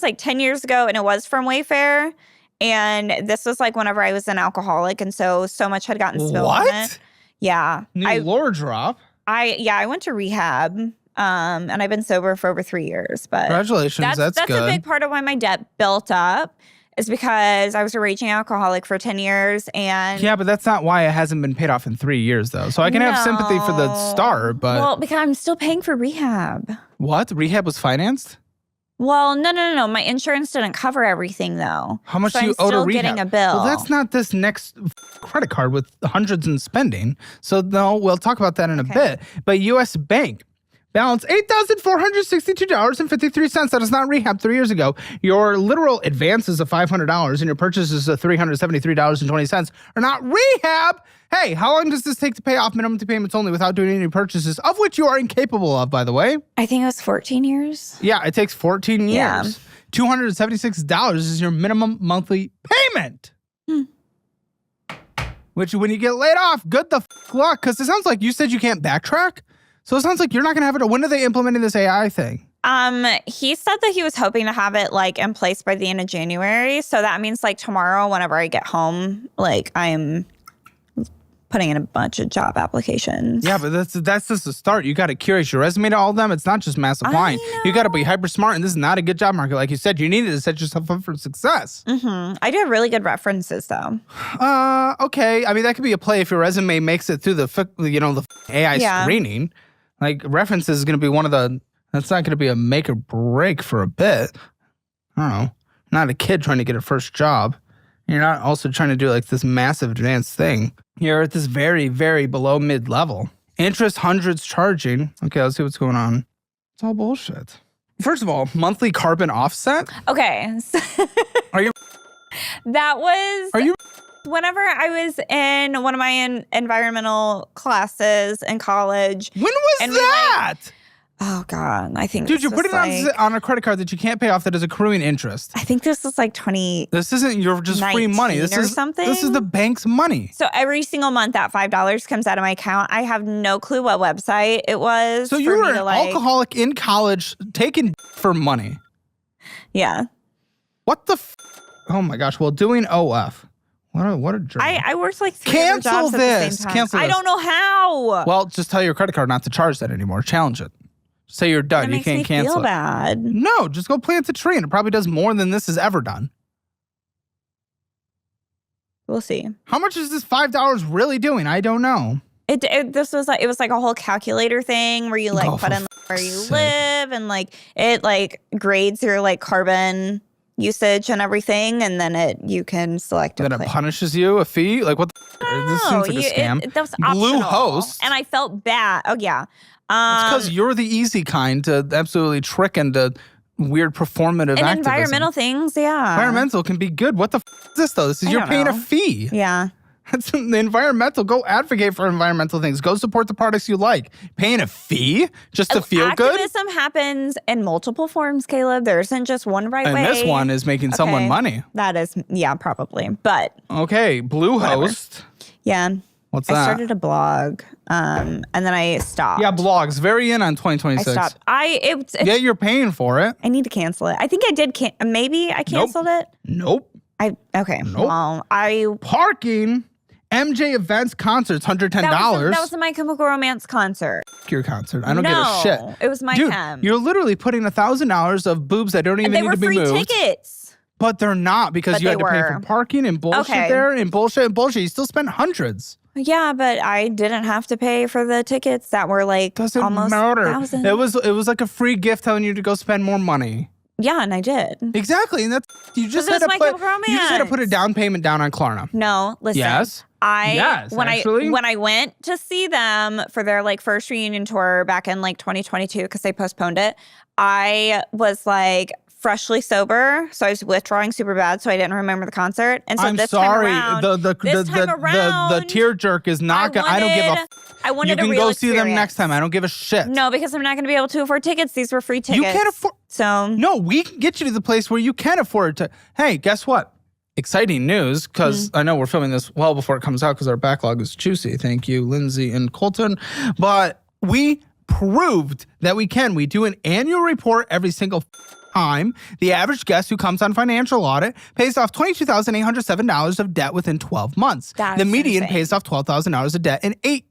S1: like 10 years ago, and it was from Wayfair. And this was like whenever I was an alcoholic, and so much had gotten spilled on it. Yeah.
S2: New lore drop.
S1: I went to rehab, and I've been sober for over 3 years. But
S2: congratulations, that's good.
S1: A big part of why my debt built up. Is because I was a raging alcoholic for 10 years and...
S2: Yeah, but that's not why it hasn't been paid off in 3 years, though. So I can have sympathy for the start, but...
S1: Well, because I'm still paying for rehab.
S2: What? Rehab was financed?
S1: Well, no. My insurance didn't cover everything, though.
S2: How much
S1: so
S2: do you
S1: I'm
S2: owe to
S1: still
S2: rehab?
S1: Getting a bill.
S2: Well, that's not this next credit card with hundreds in spending. So, no, we'll talk about that in a bit. But U.S. Bank... balance $8,462.53. That is not rehab 3 years ago. Your literal advances of $500 and your purchases of $373.20 are not rehab. Hey, how long does this take to pay off minimum payments only without doing any purchases, of which you are incapable of, by the way?
S1: I think it was 14 years.
S2: Yeah, it takes 14 years.
S1: Yeah.
S2: $276 is your minimum monthly payment. Which, when you get laid off, good the luck, because it sounds like you said you can't backtrack. So it sounds like you're not going to have it. When are they implementing this AI thing?
S1: He said that he was hoping to have it like in place by the end of January. So that means like tomorrow, whenever I get home, like I'm putting in a bunch of job applications.
S2: Yeah, but that's just the start. You got to curate your resume to all of them. It's not just mass applying. You got to be hyper smart, and this is not a good job market. Like you said, you needed to set yourself up for success.
S1: I do have really good references, though.
S2: Okay. I mean, that could be a play if your resume makes it through the AI screening. Like, references is going to be that's not going to be a make or break for a bit. I don't know. Not a kid trying to get a first job. You're not also trying to do like this massive advanced thing. You're at this very, very below mid-level. Interest hundreds charging. Okay, let's see what's going on. It's all bullshit. First of all, monthly carbon offset.
S1: Okay.
S2: Are you?
S1: That was...
S2: Are you?
S1: Whenever I was in one of my environmental classes in college.
S2: When was that?
S1: Oh, God. I think
S2: Dude, you're putting it on a credit card that you can't pay off that is accruing interest.
S1: I think this was like 20.
S2: This isn't your just free money. This is
S1: something.
S2: This is the bank's money.
S1: So every single month that $5 comes out of my account. I have no clue what website it was.
S2: So you were an alcoholic in college taking for money.
S1: Yeah.
S2: What the Oh my gosh. Well, doing OF. What a jerk.
S1: I worked like 3 other jobs at the same time.
S2: Cancel this.
S1: I don't know how.
S2: Well, just tell your credit card not to charge that anymore. Challenge it. Say you're done.
S1: That
S2: you can't
S1: makes me
S2: cancel
S1: feel
S2: it.
S1: bad.
S2: No, just go plant a tree, and it probably does more than this has ever done.
S1: We'll see.
S2: How much is this $5 really doing? I don't know.
S1: It was like a whole calculator thing where you like put in where you live and like it like grades your like carbon usage and everything, and then you can select
S2: Then it punishes you a fee? Like what this seems like a scam.
S1: That was optional.
S2: Bluehost.
S1: And I felt bad. Oh yeah.
S2: It's because you're the easy kind to absolutely trick into weird performative activism.
S1: Environmental things, yeah.
S2: Environmental can be good. What the is this though? You're paying a fee.
S1: Yeah.
S2: That's the environmental. Go advocate for environmental things. Go support the products you like. Paying a fee just to feel good?
S1: Activism happens in multiple forms, Caleb. There isn't just one right way.
S2: And this one is making someone money.
S1: That is, yeah, probably. But
S2: okay, Bluehost.
S1: Yeah.
S2: What's that?
S1: I started a blog, and then I stopped.
S2: Yeah, blogs. Very in on 2026.
S1: I stopped.
S2: Yeah, you're paying for it.
S1: I need to cancel it. I think I did. Maybe I canceled it.
S2: Nope.
S1: Okay.
S2: Nope.
S1: Well,
S2: Parking. MJ events, concerts, $110.
S1: That was My Chemical Romance concert.
S2: Your concert. I don't give a shit.
S1: It was my chem.
S2: You're literally putting $1,000 of boobs that don't even need to be moved.
S1: And they were free tickets.
S2: But they're not because you had to pay for parking and bullshit there and bullshit. You still spent hundreds.
S1: Yeah, but I didn't have to pay for the tickets that were like almost
S2: matter.
S1: $1,000.
S2: It was like a free gift telling you to go spend more money.
S1: Yeah, and I did.
S2: Exactly. And that's you just had to put a down payment down on Klarna.
S1: No, listen.
S2: Yes.
S1: When I went to see them for their like first reunion tour back in like 2022 because they postponed it, I was like freshly sober, so I was withdrawing super bad, so I didn't remember the concert. And so
S2: I'm sorry, the tear jerk is not gonna. I don't give a.
S1: I wanted
S2: you can
S1: a real
S2: go see them next time. I don't give a shit.
S1: No, because I'm not going to be able to afford tickets. These were free tickets.
S2: You can't afford.
S1: So
S2: no, we can get you to the place where you can afford to. Hey, guess what? Exciting news, because I know we're filming this well before it comes out because our backlog is juicy. Thank you, Lindsay and Colton. But we proved that we can. We do an annual report every single time. The average guest who comes on financial audit pays off $22,807 of debt within 12 months. The median pays off $12,000 of debt in 8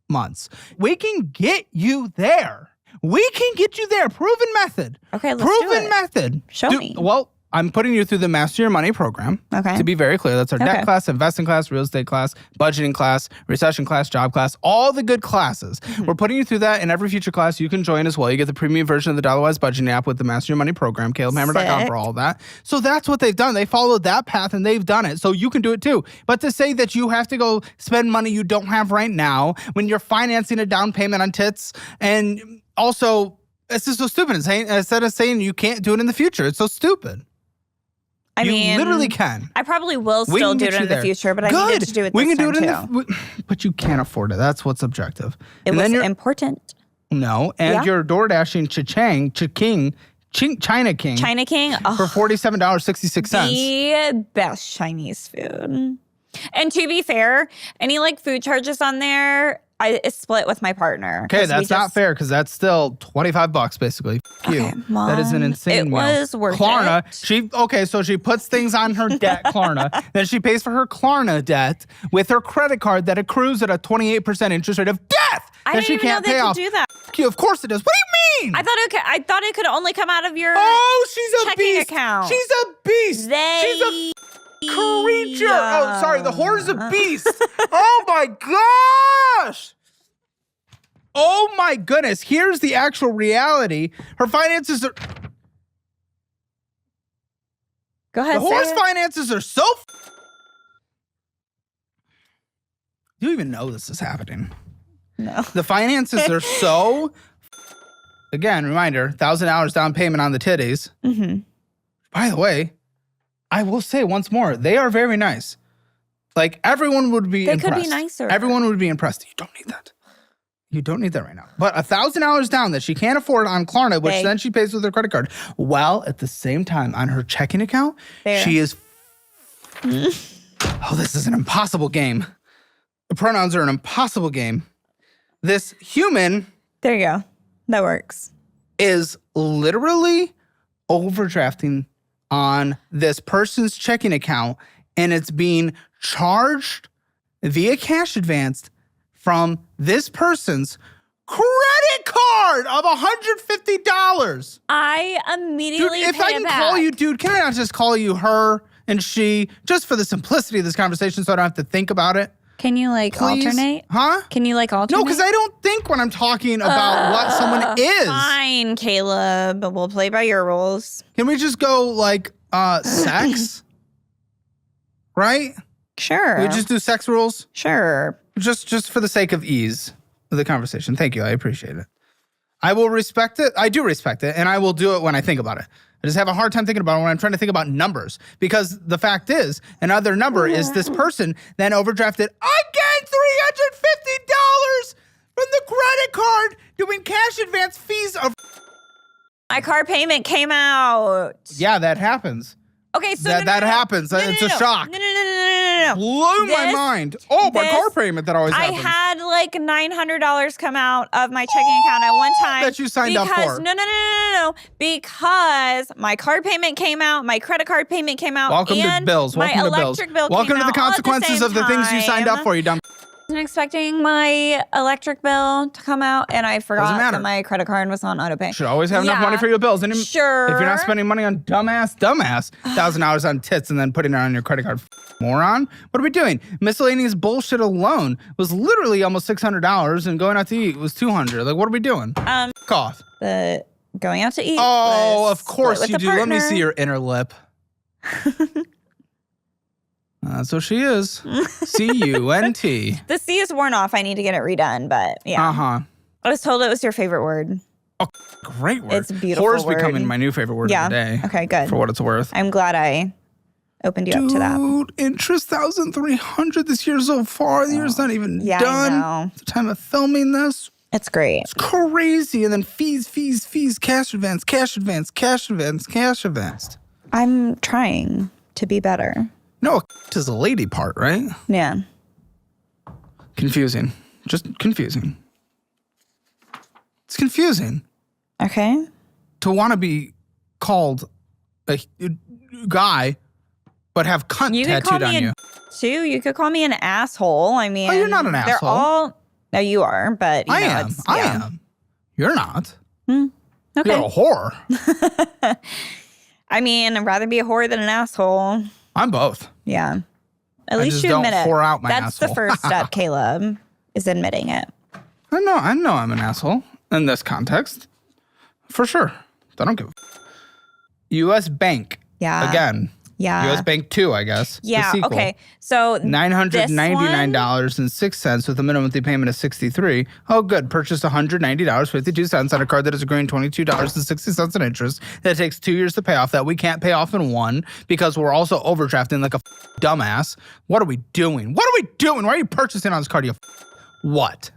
S2: months. We can get you there. We can get you there. Proven method.
S1: Okay, let's
S2: Proven method.
S1: Show me.
S2: Well, I'm putting you through the Master Your Money program.
S1: Okay.
S2: To be very clear, that's our debt class, investing class, real estate class, budgeting class, recession class, job class, all the good classes. We're putting you through that. In every future class, you can join as well. You get the premium version of the Dollarwise budgeting app with the Master Your Money program, CalebHammer.com for all that. So that's what they've done. They followed that path and they've done it. So you can do it too. But to say that you have to go spend money you don't have right now when you're financing a down payment on tits, and also, it's just so stupid. Instead of saying you can't do it in the future, it's so stupid.
S1: I mean,
S2: you literally can.
S1: I probably will still do it in the future, but I needed to do it this time too.
S2: But you can't afford it. That's what's objective.
S1: It was important.
S2: No, and you're door dashing China King
S1: for
S2: $47.66.
S1: The best Chinese food. And to be fair, any like food charges on there, it's split with my partner.
S2: Okay, that's not fair because that's still $25 basically.
S1: Okay, Mom,
S2: that is an insane meal.
S1: It was worth
S2: Klarna,
S1: it.
S2: So she puts things on her debt, Klarna. Then she pays for her Klarna debt with her credit card that accrues at a 28% interest rate of death.
S1: I didn't even know they could do that.
S2: Of course it does. What do you mean?
S1: I thought it could only come out of your
S2: she's a
S1: checking
S2: beast.
S1: account.
S2: She's a beast. She's a creature. Oh, sorry. The whore's a beast. Oh my gosh. Oh my goodness. Here's the actual reality. Her finances are.
S1: Go ahead.
S2: The whore's finances are so. You even know this is happening.
S1: No.
S2: The finances are so. Again, reminder: $1,000 down payment on the titties.
S1: Mm-hmm.
S2: By the way, I will say once more, they are very nice. Like everyone would be impressed.
S1: They could be nicer.
S2: Everyone would be impressed. You don't need that. You don't need that right now. But $1,000 down that she can't afford on Klarna, which then she pays with her credit card. While at the same time on her checking account, she is. Oh, this is an impossible game. The pronouns are an impossible game. This human.
S1: There you go. That works.
S2: Is literally overdrafting on this person's checking account, and it's being charged via cash advance from this person's credit card of $150.
S1: I immediately
S2: Dude, if I can call you, dude, can I not just call you her and she, just for the simplicity of this conversation so I don't have to think about it?
S1: Can you like alternate?
S2: Huh?
S1: Can you like alternate?
S2: No, because I don't think when I'm talking about what someone is.
S1: Fine, Caleb, but we'll play by your rules.
S2: Can we just go like sex? Right?
S1: Sure.
S2: We just do sex rules?
S1: Sure.
S2: Just for the sake of ease of the conversation. Thank you. I appreciate it. I will respect it. I do respect it, and I will do it when I think about it. I just have a hard time thinking about it when I'm trying to think about numbers, because the fact is, another number is this person then overdrafted again $350 from the credit card doing cash advance fees of.
S1: My car payment came out.
S2: Yeah, that happens.
S1: Okay, so
S2: that happens. It's a shock.
S1: No.
S2: Blew my mind. Oh, my car payment that always happens.
S1: I had like $900 come out of my checking account at one time.
S2: That you signed up for.
S1: No. Because my car payment came out, my credit card payment came out,
S2: Welcome to bills. Welcome
S1: my
S2: to bills.
S1: electric bill
S2: Welcome
S1: came
S2: to the
S1: out
S2: consequences
S1: all
S2: of
S1: at
S2: the things you signed up for, you dumb.
S1: I wasn't expecting my electric bill to come out, and I forgot that my credit card was on auto pay.
S2: Should always have enough money for your bills. And
S1: Sure.
S2: If you're not spending money on dumbass, $1,000 on tits and then putting it on your credit card, moron. What are we doing? Miscellaneous bullshit alone was literally almost $600, and going out to eat was $200. Like, what are we doing? Off.
S1: The going out to eat.
S2: Oh, of course you do.
S1: Partner.
S2: Let me see your inner lip. That's what she is. C-U-N-T.
S1: The C is worn off. I need to get it redone, but yeah.
S2: Uh-huh.
S1: I was told it was your favorite word.
S2: Oh, great word.
S1: It's a beautiful
S2: Whore's
S1: word.
S2: becoming my new favorite word of the day.
S1: Okay, good.
S2: For what it's worth.
S1: I'm glad I opened you up to that.
S2: Dude, interest 1,300 this year so far. The year's not even done.
S1: I know.
S2: At the time of filming this.
S1: It's great.
S2: It's crazy. And then fees, cash advance.
S1: I'm trying to be better.
S2: No, is the lady part, right?
S1: Yeah.
S2: Confusing. Just confusing. It's confusing.
S1: Okay.
S2: To want to be called a guy, but have cunt tattooed on you.
S1: Too. You could call me an asshole. I mean,
S2: you're not an
S1: they're
S2: asshole.
S1: all. No, you are, but
S2: I am. You're not.
S1: Okay.
S2: You're a whore.
S1: I mean, I'd rather be a whore than an asshole.
S2: I'm both.
S1: Yeah. At least
S2: just
S1: you
S2: don't
S1: admit it.
S2: whore out my
S1: That's
S2: asshole.
S1: the first step, Caleb, is admitting it.
S2: I know I'm an asshole in this context. For sure. I don't give a U.S. Bank.
S1: Yeah.
S2: Again.
S1: Yeah.
S2: U.S. Bank 2, I guess.
S1: Yeah.
S2: The sequel.
S1: Okay. So
S2: $999.06 with a minimum monthly payment of $63. Oh, good. Purchased $190.52 on a card that is accruing $22.60 in interest. That takes 2 years to pay off. That we can't pay off in one because we're also overdrafting like a dumbass. What are we doing? Why are you purchasing on this card? What?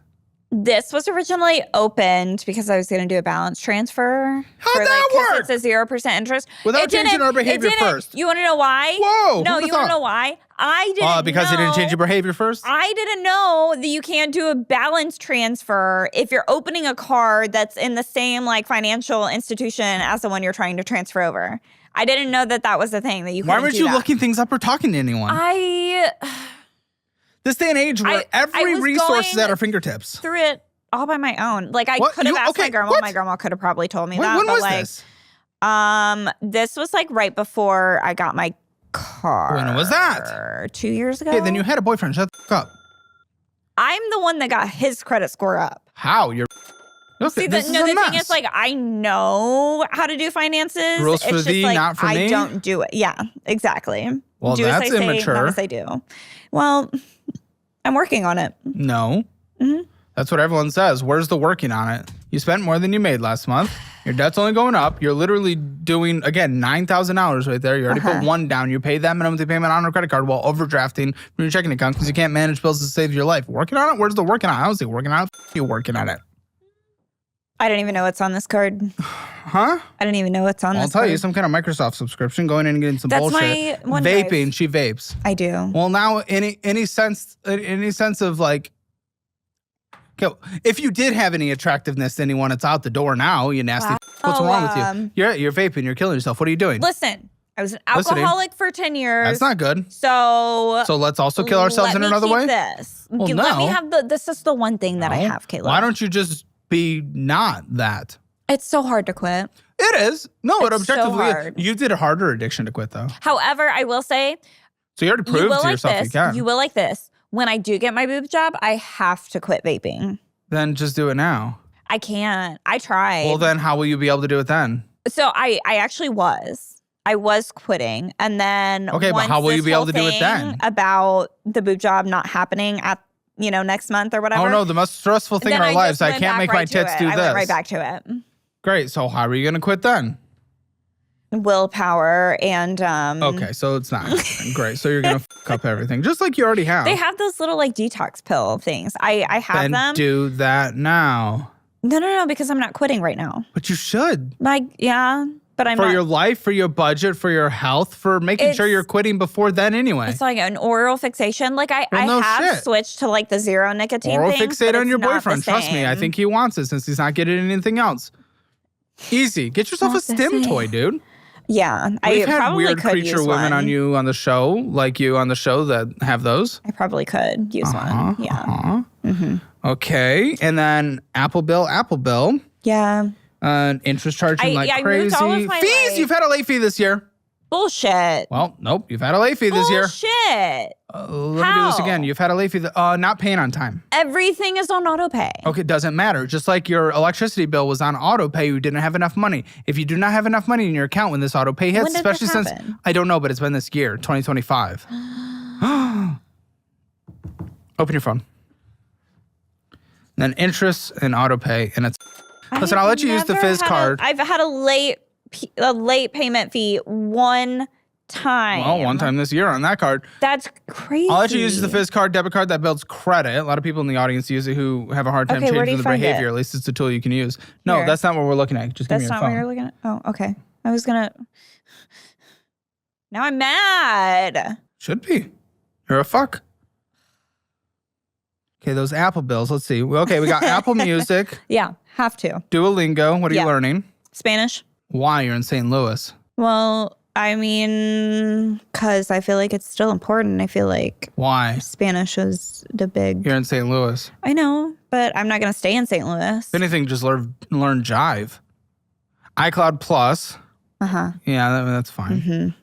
S1: this was originally opened because I was going to do a balance transfer.
S2: How'd that work?
S1: It's a 0% interest.
S2: Without changing our behavior first.
S1: You want to know why?
S2: Whoa.
S1: No, you want to know why? I didn't
S2: because
S1: know.
S2: you didn't change your behavior first?
S1: I didn't know that you can't do a balance transfer if you're opening a card that's in the same like financial institution as the one you're trying to transfer over. I didn't know that that was the thing that you couldn't
S2: Why weren't
S1: do
S2: you
S1: that.
S2: looking things up or talking to anyone? This day and age where every resource is at our fingertips.
S1: Through it all by my own. Like I could have asked my grandma. My grandma could have probably told me that.
S2: When
S1: but
S2: was
S1: like,
S2: this?
S1: This was like right before I got my car.
S2: When was that?
S1: 2 years ago.
S2: Hey, then you had a boyfriend. Shut the fuck up.
S1: I'm the one that got his credit score up.
S2: How? You're
S1: See, the thing is, like, I know how to do finances.
S2: Rules for thee,
S1: like,
S2: not for me?
S1: I don't do it. Yeah, exactly.
S2: Well,
S1: do
S2: that's
S1: as I say,
S2: immature.
S1: not as I do. Well, I'm working on it.
S2: No. Mm-hmm. That's what everyone says. Where's the working on it? You spent more than you made last month. Your debt's only going up. You're literally doing, again, $9,000 right there. You already put one down. You paid that minimum payment on a credit card while overdrafting from your checking account because you can't manage bills to save your life. Working on it? Where's the working on it? I don't see working on it. You working on it.
S1: I don't even know what's on this card.
S2: Huh?
S1: I don't even know what's on this
S2: I'll tell
S1: card.
S2: you, some kind of Microsoft subscription, going in and getting some bullshit.
S1: That's my
S2: Vaping, she vapes.
S1: I do.
S2: Well, now any sense of like, if you did have any attractiveness to anyone, it's out the door now, you nasty. What's wrong with you? You're vaping, you're killing yourself. What are you doing?
S1: Listen, I was an alcoholic for 10 years.
S2: That's not good.
S1: So
S2: let's also kill ourselves in another way?
S1: This.
S2: Well,
S1: Let me have this is the one thing that I have, Caleb.
S2: Why don't you just be not that?
S1: It's so hard to quit.
S2: It is. No, it
S1: It's so
S2: objectively
S1: hard.
S2: You did a harder addiction to quit, though.
S1: However, I will say,
S2: so you already proved to yourself you can.
S1: You will like this. When I do get my boob job, I have to quit vaping.
S2: Then just do it now.
S1: I can't. I tried.
S2: Well, then how will you be able to do it then?
S1: So I actually was. I was quitting. And then
S2: okay, but how will you be able to do it then?
S1: About the boob job not happening at next month or whatever.
S2: Oh, no, the most stressful thing in our lives. I can't make my tits do this.
S1: I went right back to it.
S2: Great. So how are you going to quit then?
S1: Willpower and
S2: Okay, so it's not great. So you're gonna fuck up everything, just like you already have.
S1: They have those little like detox pill things. I have
S2: then
S1: them.
S2: Do that now.
S1: No, because I'm not quitting right now.
S2: But you should.
S1: Yeah, but I'm
S2: for
S1: not.
S2: Your life, for your budget, for your health, for making sure you're quitting before then anyway.
S1: It's like an oral fixation. Like I have switched to like the zero nicotine
S2: oral
S1: thing.
S2: Fixate on your boyfriend. Trust me, I think he wants it since he's not getting anything else. Easy. Get yourself a stim toy, dude.
S1: Yeah,
S2: We've had weird creature women on you on the show, like you on the show that have those.
S1: I probably could use one. Yeah.
S2: Okay, and then Apple bill.
S1: Yeah.
S2: Interest charging like crazy.
S1: Moved all of my,
S2: fees. You've had a late fee this year.
S1: Bullshit.
S2: Well, nope. You've had a late fee this year.
S1: Bullshit.
S2: Let me do this again. You've had a late fee. Not paying on time.
S1: Everything is on auto pay.
S2: Okay, it doesn't matter. Just like your electricity bill was on auto pay, you didn't have enough money. If you do not have enough money in your account when this auto pay hits, especially since I don't know, but it's been this year, 2025. Open your phone. Then interest and auto pay, and it's. Listen, I'll let you use the Fizz card.
S1: I've had a late payment fee one time.
S2: Well, one time this year on that card.
S1: That's crazy.
S2: I'll let you use the Fizz card, debit card that builds credit. A lot of people in the audience use it who have a hard time changing their behavior. At least it's a tool you can use. No, that's not what we're looking at. Just give me your phone. That's not what you're looking at?
S1: Oh, okay. I was going to. Now I'm mad.
S2: Should be. You're a fuck. Okay, those Apple bills. Let's see. Okay, we got Apple Music.
S1: Yeah, have to.
S2: Duolingo. What are you learning?
S1: Spanish.
S2: Why? You're in St. Louis.
S1: Well, I mean, because I feel like it's still important. I feel like.
S2: Why?
S1: Spanish is the big.
S2: You're in St. Louis.
S1: I know, but I'm not going to stay in St. Louis.
S2: If anything, just learn Jive. iCloud Plus. Yeah, that's fine.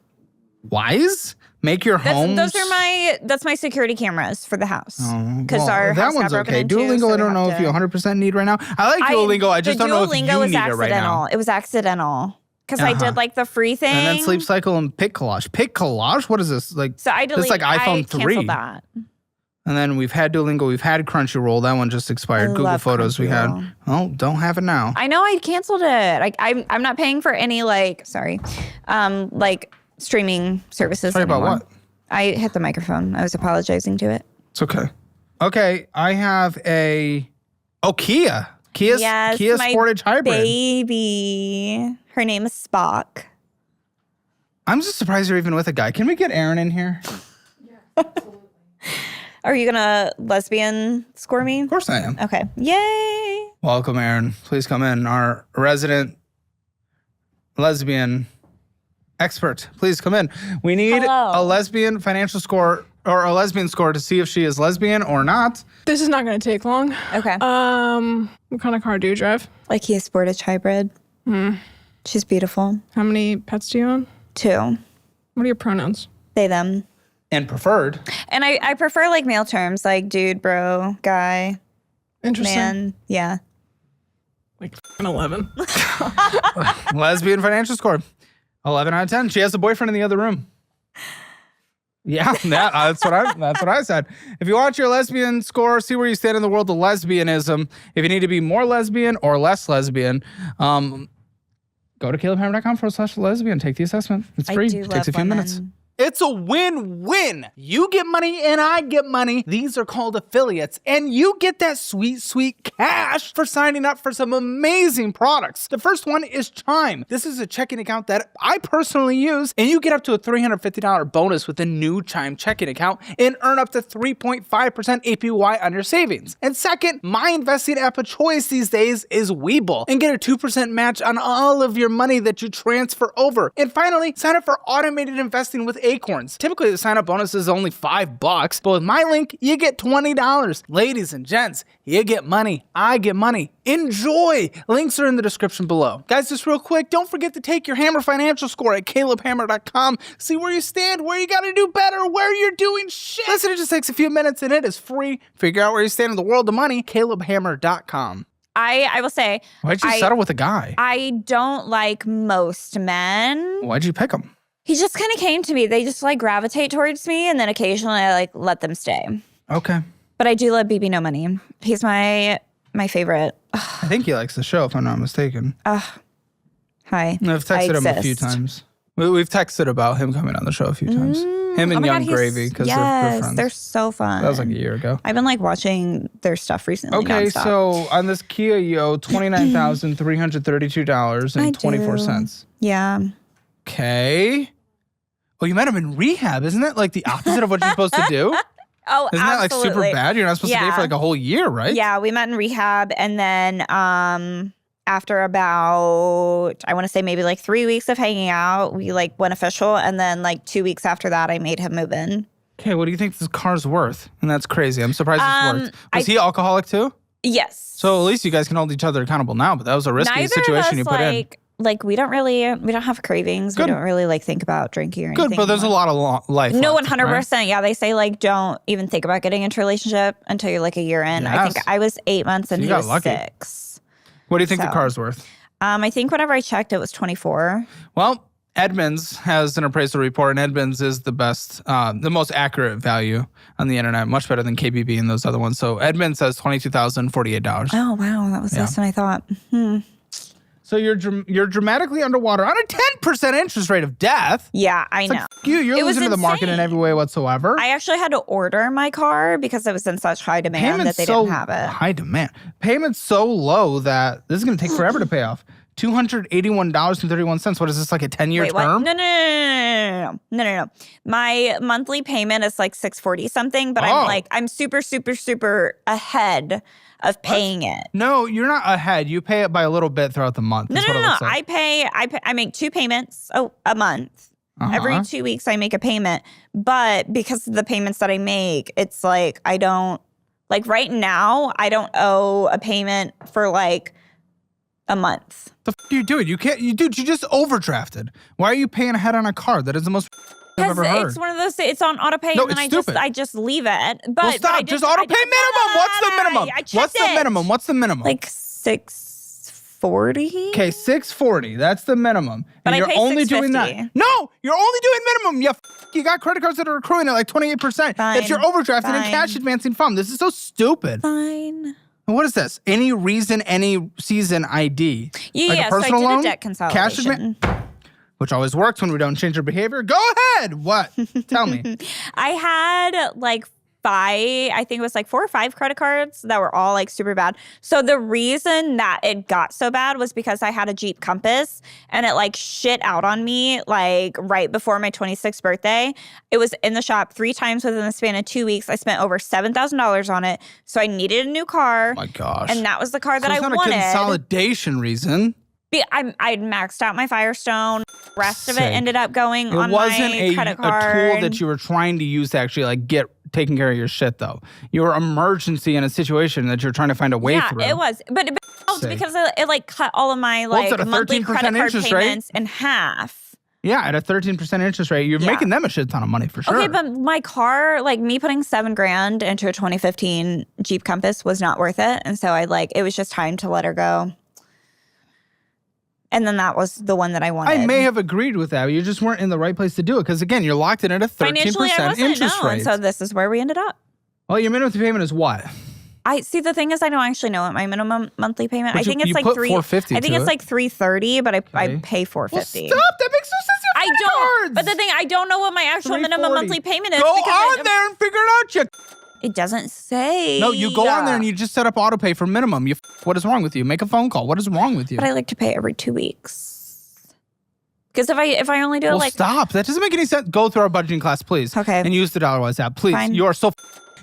S2: Wise? Make your home.
S1: That's my security cameras for the house. Because
S2: that one's okay. Duolingo, I don't know if you 100% need right now. I like Duolingo. I just don't know if you need it right now.
S1: It was accidental. Because I did like the free thing.
S2: And then Sleep Cycle and Pic Collage. Pic Collage? What is this?
S1: So I deleted.
S2: It's like iPhone 3.
S1: Canceled that.
S2: And then we've had Duolingo. We've had Crunchyroll. That one just expired. Google Photos we had. Oh, don't have it now.
S1: I know I canceled it. I'm not paying for any streaming services
S2: Sorry
S1: anymore.
S2: about what?
S1: I hit the microphone. I was apologizing to it.
S2: It's okay. Okay, I have a Kia. Kia Sportage Hybrid.
S1: Baby. Her name is Spock.
S2: I'm just surprised you're even with a guy. Can we get Aaron in here?
S3: Yeah, absolutely.
S1: Are you gonna lesbian score me?
S2: Of course I am.
S1: Okay. Yay.
S2: Welcome, Aaron. Please come in. Our resident lesbian expert. Please come in. We need a lesbian financial score or a lesbian score to see if she is lesbian or not.
S4: This is not going to take long.
S1: Okay.
S4: What kind of car do you drive?
S1: Like Kia Sportage Hybrid. She's beautiful.
S4: How many pets do you own?
S1: 2.
S4: What are your pronouns?
S1: They, them.
S2: And preferred.
S1: And I prefer like male terms like dude, bro, guy,
S4: Interesting.
S1: man. Yeah.
S4: Like 11.
S2: Lesbian financial score. 11 out of 10. She has a boyfriend in the other room. Yeah, that's what I said. If you want your lesbian score, see where you stand in the world of lesbianism. If you need to be more lesbian or less lesbian, go to calebhammer.com/lesbian. Take the assessment. It's free. It takes a few minutes. It's a win-win. You get money and I get money. These are called affiliates. And you get that sweet, sweet cash for signing up for some amazing products. The first one is Chime. This is a checking account that I personally use, and you get up to a $350 bonus with a new Chime checking account and earn up to 3.5% APY on your savings. And second, my investing app of choice these days is Webull, and get a 2% match on all of your money that you transfer over. And finally, sign up for automated investing with Acorns. Typically, the sign-up bonus is only $5, but with my link, you get $20. Ladies and gents, you get money. I get money. Enjoy! Links are in the description below. Guys, just real quick, don't forget to take your Hammer financial score at calebhammer.com. See where you stand, where you gotta do better, where you're doing shit. Listen, it just takes a few minutes and it is free. Figure out where you stand in the world of money, calebhammer.com.
S1: I will say.
S2: Why'd you settle with a guy?
S1: I don't like most men.
S2: Why'd you pick him?
S1: He just kind of came to me. They just like gravitate towards me, and then occasionally I like let them stay.
S2: Okay.
S1: But I do love BB No Money. He's my favorite.
S2: I think he likes the show, if I'm not mistaken.
S1: Hi.
S2: I've texted him a few times. We've texted about him coming on the show a few times. Him and Young Gravy, because they're friends.
S1: They're so fun.
S2: That was like a year ago.
S1: I've been like watching their stuff recently.
S2: Okay,
S1: nonstop.
S2: so on this Kia, you owe $29,332.24.
S1: Yeah.
S2: Okay. Oh, you met him in rehab. Isn't that like the opposite of what you're supposed to do?
S1: Oh,
S2: Isn't that like super
S1: absolutely.
S2: bad? You're not supposed to date for like a whole year, right?
S1: Yeah, we met in rehab, and then after about, I want to say maybe like 3 weeks of hanging out, we like went official, and then like 2 weeks after that, I made him move in.
S2: Okay, what do you think this car's worth? And that's crazy. I'm surprised it's worth. Was he alcoholic too?
S1: Yes.
S2: So at least you guys can hold each other accountable now, but that was a risky
S1: Neither
S2: situation
S1: of
S2: you
S1: us,
S2: put in.
S1: Like we don't have cravings.
S2: Good.
S1: We don't really like think about drinking or anything.
S2: Good, but there's a lot of life.
S1: No,
S2: left,
S1: 100%.
S2: right?
S1: Yeah, they say like don't even think about getting into a relationship until you're like a year in. I think
S2: Yes.
S1: I was 8 months and
S2: You
S1: he
S2: got
S1: was
S2: lucky.
S1: 6.
S2: What do you think the
S1: So.
S2: car's worth?
S1: I think whenever I checked, it was 24.
S2: Well, Edmunds has an appraisal report, and Edmunds is the best, the most accurate value on the internet, much better than KBB and those other ones. So Edmunds says $22,048.
S1: Oh wow, that was less than I thought.
S2: So you're dramatically underwater on a 10% interest rate of death.
S1: Yeah, I know.
S2: You're
S1: It was
S2: losing to the market in
S1: insane.
S2: every way whatsoever.
S1: I actually had to order my car because it was in such high demand that they didn't have it.
S2: High demand. Payment's so low that this is going to take forever to pay off. $281.31. What is this, like a 10-year
S1: Wait, what?
S2: term?
S1: No. My monthly payment is like $640 something, but
S2: Oh.
S1: I'm super, super, super ahead of paying it.
S2: No, you're not ahead. You pay it by a little bit throughout the month.
S1: No.
S2: That's what it looks like.
S1: I make 2 payments a month. Every 2 weeks I make a payment. But because of the payments that I make, it's like I don't, like right now, I don't owe a payment for like a month.
S2: The f are you doing? You can't, you just overdrafted. Why are you paying ahead on a card? That is the most I've ever heard.
S1: It's one of those. It's on auto pay,
S2: No,
S1: and then
S2: it's stupid.
S1: I just leave it. But
S2: Well, stop. Just auto pay minimum. What's the minimum? What's the minimum?
S1: Like $640.
S2: Okay, $640. That's the minimum.
S1: But
S2: and
S1: I
S2: you're
S1: pay
S2: only doing that.
S1: $650.
S2: No, you're only doing minimum. You got credit cards that are accruing at like 28%. That's your overdraft and cash advancing fund. This is so stupid.
S1: Fine.
S2: And what is this? Any reason, any season ID?
S1: Yeah,
S2: like
S1: yeah.
S2: a personal
S1: So I did
S2: loan?
S1: a debt consolidation.
S2: Which always works when we don't change our behavior. Go ahead. What? Tell me.
S1: I had like 5, I think it was like 4 or 5 credit cards that were all like super bad. So the reason that it got so bad was because I had a Jeep Compass and it like shit out on me like right before my 26th birthday. It was in the shop 3 times within the span of 2 weeks. I spent over $7,000 on it. So I needed a new car.
S2: Oh my gosh.
S1: And that was the car that I
S2: it's not
S1: wanted.
S2: a consolidation reason.
S1: I'd maxed out my Firestone. The rest of it
S2: Sake.
S1: ended up going on
S2: It wasn't
S1: my credit card.
S2: a tool that you were trying to use to actually like get taking care of your shit though. Your emergency in a situation that you're trying to find a way through.
S1: Yeah, it was. But it helped
S2: Sake.
S1: because it like cut all of my
S2: Well, it's
S1: like
S2: at a
S1: monthly
S2: 13%
S1: credit card
S2: interest rate.
S1: payments in half.
S2: Yeah, at a 13% interest rate, you're
S1: Yeah.
S2: making them a shit ton of money for sure.
S1: Okay, but my car, like me putting $7,000 into a 2015 Jeep Compass was not worth it. And so it was just time to let her go. And then that was the one that I wanted.
S2: I may have agreed with that. You just weren't in the right place to do it because again, you're locked in at a 13%
S1: Financially, I wasn't,
S2: interest
S1: no.
S2: rate.
S1: And so this is where we ended up.
S2: Well, your minimum payment is what?
S1: I see. The thing is, I don't actually know what my minimum monthly payment.
S2: But
S1: I think it's
S2: you
S1: like
S2: put
S1: $350.
S2: $450
S1: I think
S2: to
S1: it's
S2: it.
S1: like $330, but I
S2: Okay.
S1: pay $450.
S2: Well, stop! That makes no sense. You have
S1: I
S2: credit
S1: don't.
S2: cards.
S1: But the thing, I don't know what my actual minimum
S2: $340.
S1: monthly payment is.
S2: Go
S1: because
S2: on there and figure it out, you.
S1: It doesn't say.
S2: No, you go on there and you just set up auto pay for minimum. What is wrong with you? Make a phone call. What is wrong with you?
S1: But I like to pay every 2 weeks. Because if I only do it
S2: Well,
S1: like
S2: stop. That doesn't make any sense. Go through our budgeting class, please.
S1: Okay.
S2: And use the DollarWise app, please.
S1: Fine.
S2: You are so.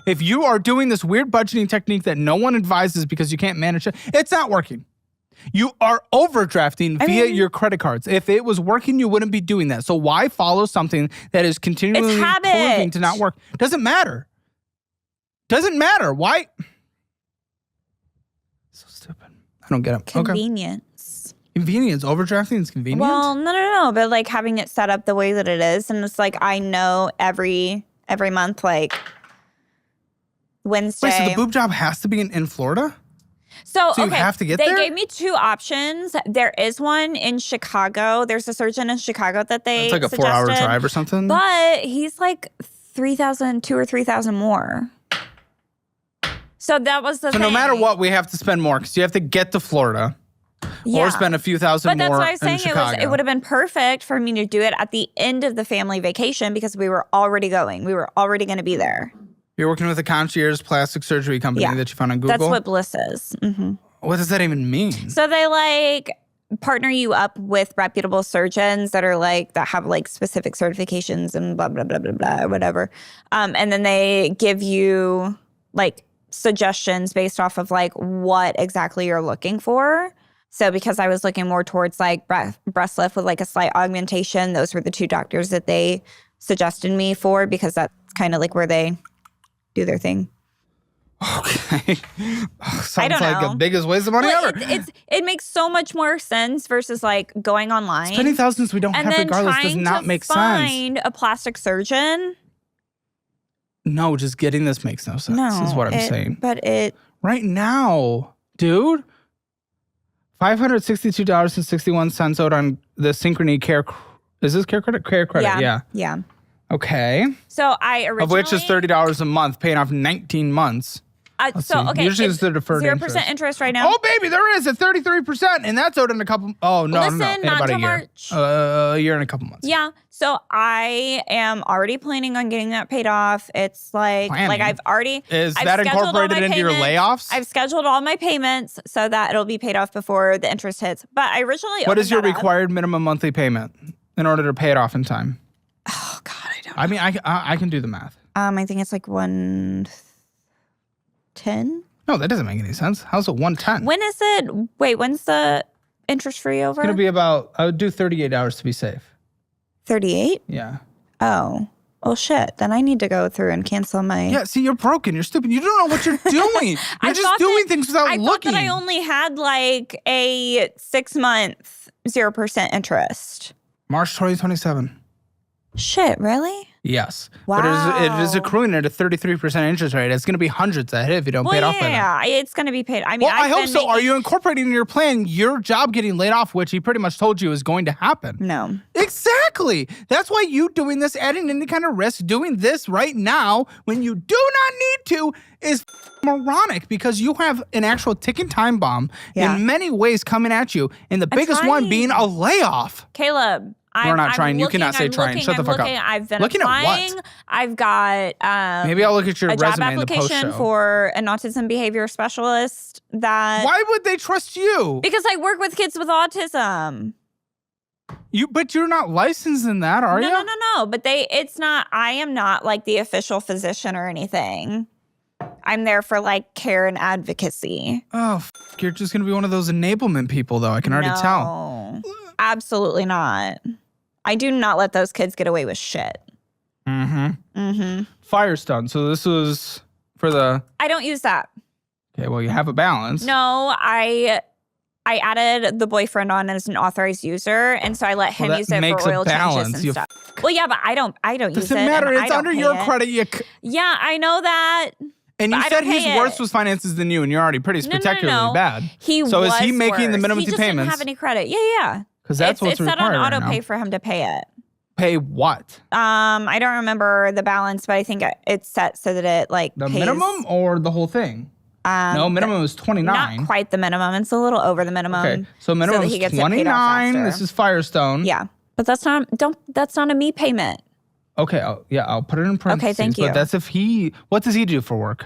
S2: If you are doing this weird budgeting technique that no one advises because you can't manage it, it's not working. You are overdrafting via your credit cards. If it was working, you wouldn't be doing that. So why follow something that is continually
S1: habit.
S2: proving to not work? Doesn't matter. Doesn't matter. Why? So stupid. I don't get it.
S1: convenience.
S2: Okay. Convenience. Overdrafting is convenient?
S1: Well, no. But like having it set up the way that it is, and it's like I know every month, like Wednesday.
S2: Wait, so the boob job has to be in Florida?
S1: So
S2: you
S1: okay,
S2: have to get
S1: they
S2: there?
S1: gave me 2 options. There is one in Chicago. There's a surgeon in Chicago that they
S2: It's like a
S1: suggested,
S2: 4-hour drive or something?
S1: But he's like 2,000 or 3,000 more. So that was the
S2: So
S1: thing.
S2: no matter what, we have to spend more because you have to get to Florida
S1: Yeah.
S2: or spend a few thousand
S1: But that's
S2: more
S1: what I was saying.
S2: in Chicago.
S1: It would have been perfect for me to do it at the end of the family vacation because we were already going. We were already going to be there.
S2: You're working with a concierge plastic surgery company
S1: Yeah.
S2: that you found on Google?
S1: That's what Bliss is. Mm-hmm.
S2: What does that even mean?
S1: So they like partner you up with reputable surgeons that are like that have like specific certifications and blah blah blah blah blah or whatever, and then they give you like suggestions based off of like what exactly you're looking for. So because I was looking more towards like breast lift with like a slight augmentation, those were the two doctors that they suggested me for because that's kind of like where they do their thing.
S2: Okay. Sounds
S1: I don't
S2: like
S1: know.
S2: the biggest waste of money
S1: Well,
S2: ever.
S1: it makes so much more sense versus like going online.
S2: Spending thousands we don't
S1: and
S2: have
S1: then
S2: regardless does
S1: trying
S2: not
S1: to
S2: make sense.
S1: find a plastic surgeon.
S2: No, just getting this makes no sense
S1: No,
S2: is what I'm saying.
S1: But it
S2: Right now, dude, $562.61 owed on the Synchrony Care. Is this Care Credit? Care Credit, yeah. Okay.
S1: So I originally
S2: Of which is $30 a month, paying off 19 months.
S1: so
S2: see.
S1: okay.
S2: Usually it's the deferred
S1: 0% interest right now.
S2: Oh, baby, there is at 33%, and that's owed in a couple. Oh, no,
S1: Listen,
S2: in
S1: not
S2: about a
S1: till
S2: year.
S1: March.
S2: A year and a couple months.
S1: Yeah. So I am already planning on getting that paid off. It's like
S2: Planning?
S1: I've already
S2: Is
S1: I've
S2: that
S1: scheduled all
S2: incorporated
S1: my
S2: into your
S1: payments.
S2: layoffs?
S1: I've scheduled all my payments so that it'll be paid off before the interest hits. But I originally
S2: What is your
S1: opened that up.
S2: required minimum monthly payment in order to pay it off in time?
S1: Oh God, I don't.
S2: I mean, I can do the math.
S1: I think it's like 110.
S2: No, that doesn't make any sense. How's it 110?
S1: When is it? Wait, when's the interest free over?
S2: It's going to be about, I would do 38 hours to be safe.
S1: 38?
S2: Yeah.
S1: Oh. Well, shit. Then I need to go through and cancel my.
S2: Yeah, see, you're broken. You're stupid. You don't know what you're doing.
S1: I
S2: You're just
S1: thought
S2: doing
S1: that-
S2: things without
S1: I thought
S2: looking.
S1: that I only had like a 6 month 0% interest.
S2: March 2027.
S1: Shit, really?
S2: Yes.
S1: Wow.
S2: But it is accruing at a 33% interest rate. It's going to be hundreds that hit if you don't pay it off by then.
S1: yeah, it's going to be paid. I mean,
S2: Well, I
S1: I've
S2: hope
S1: been
S2: so. Are
S1: making-
S2: you incorporating in your plan your job getting laid off, which he pretty much told you is going to happen?
S1: No.
S2: Exactly. That's why you doing this, adding any kind of risk, doing this right now when you do not need to is moronic because you have an actual ticking time bomb
S1: Yeah.
S2: in many ways coming at you, and the biggest one
S1: trying.
S2: being a layoff.
S1: Caleb.
S2: We're not
S1: I'm
S2: trying. You
S1: looking,
S2: cannot say
S1: I'm
S2: trying.
S1: looking,
S2: Shut the
S1: I'm
S2: fuck up.
S1: looking. I've been
S2: Looking at what?
S1: applying. I've got
S2: Maybe I'll look at your
S1: a job
S2: resume in the post
S1: application
S2: show.
S1: for an autism behavior specialist that
S2: Why would they trust you?
S1: because I work with kids with autism.
S2: But you're not licensed in that, are you?
S1: No. But it's not. I am not like the official physician or anything. I'm there for like care and advocacy.
S2: Oh, you're just gonna be one of those enablement people, though. I can already tell.
S1: No, absolutely not. I do not let those kids get away with shit.
S2: Firestone. So this was for the.
S1: I don't use that.
S2: Okay, well, you have a balance.
S1: No, I added the boyfriend on as an authorized user, and so I let him
S2: that
S1: use it
S2: makes
S1: for
S2: a
S1: oil
S2: balance,
S1: changes and
S2: you
S1: stuff. Well, yeah, but I don't use
S2: Doesn't
S1: it.
S2: matter.
S1: and I
S2: It's
S1: don't
S2: under
S1: pay
S2: your
S1: it.
S2: credit.
S1: Yeah, I know that.
S2: And you
S1: But I
S2: said
S1: don't
S2: he's
S1: pay
S2: worse
S1: it.
S2: with finances than you, and you're already pretty
S1: No.
S2: spectacularly bad.
S1: He
S2: So
S1: was
S2: is he making the
S1: worse.
S2: minimum
S1: He just
S2: payments?
S1: didn't have any credit. Yeah.
S2: Because that's what's
S1: it's set on
S2: required
S1: auto
S2: right
S1: pay
S2: now.
S1: for him to pay it.
S2: Pay what?
S1: I don't remember the balance, but I think it's set so that it like
S2: The
S1: pays,
S2: minimum or the whole thing? No, minimum is 29.
S1: Not quite the minimum. It's a little over the minimum.
S2: Okay, so minimum
S1: that
S2: is
S1: he gets it paid off
S2: 29.
S1: faster.
S2: This is Firestone.
S1: Yeah, but that's not a me payment.
S2: Okay, I'll put it in parentheses.
S1: thank you.
S2: But that's if what does he do for work?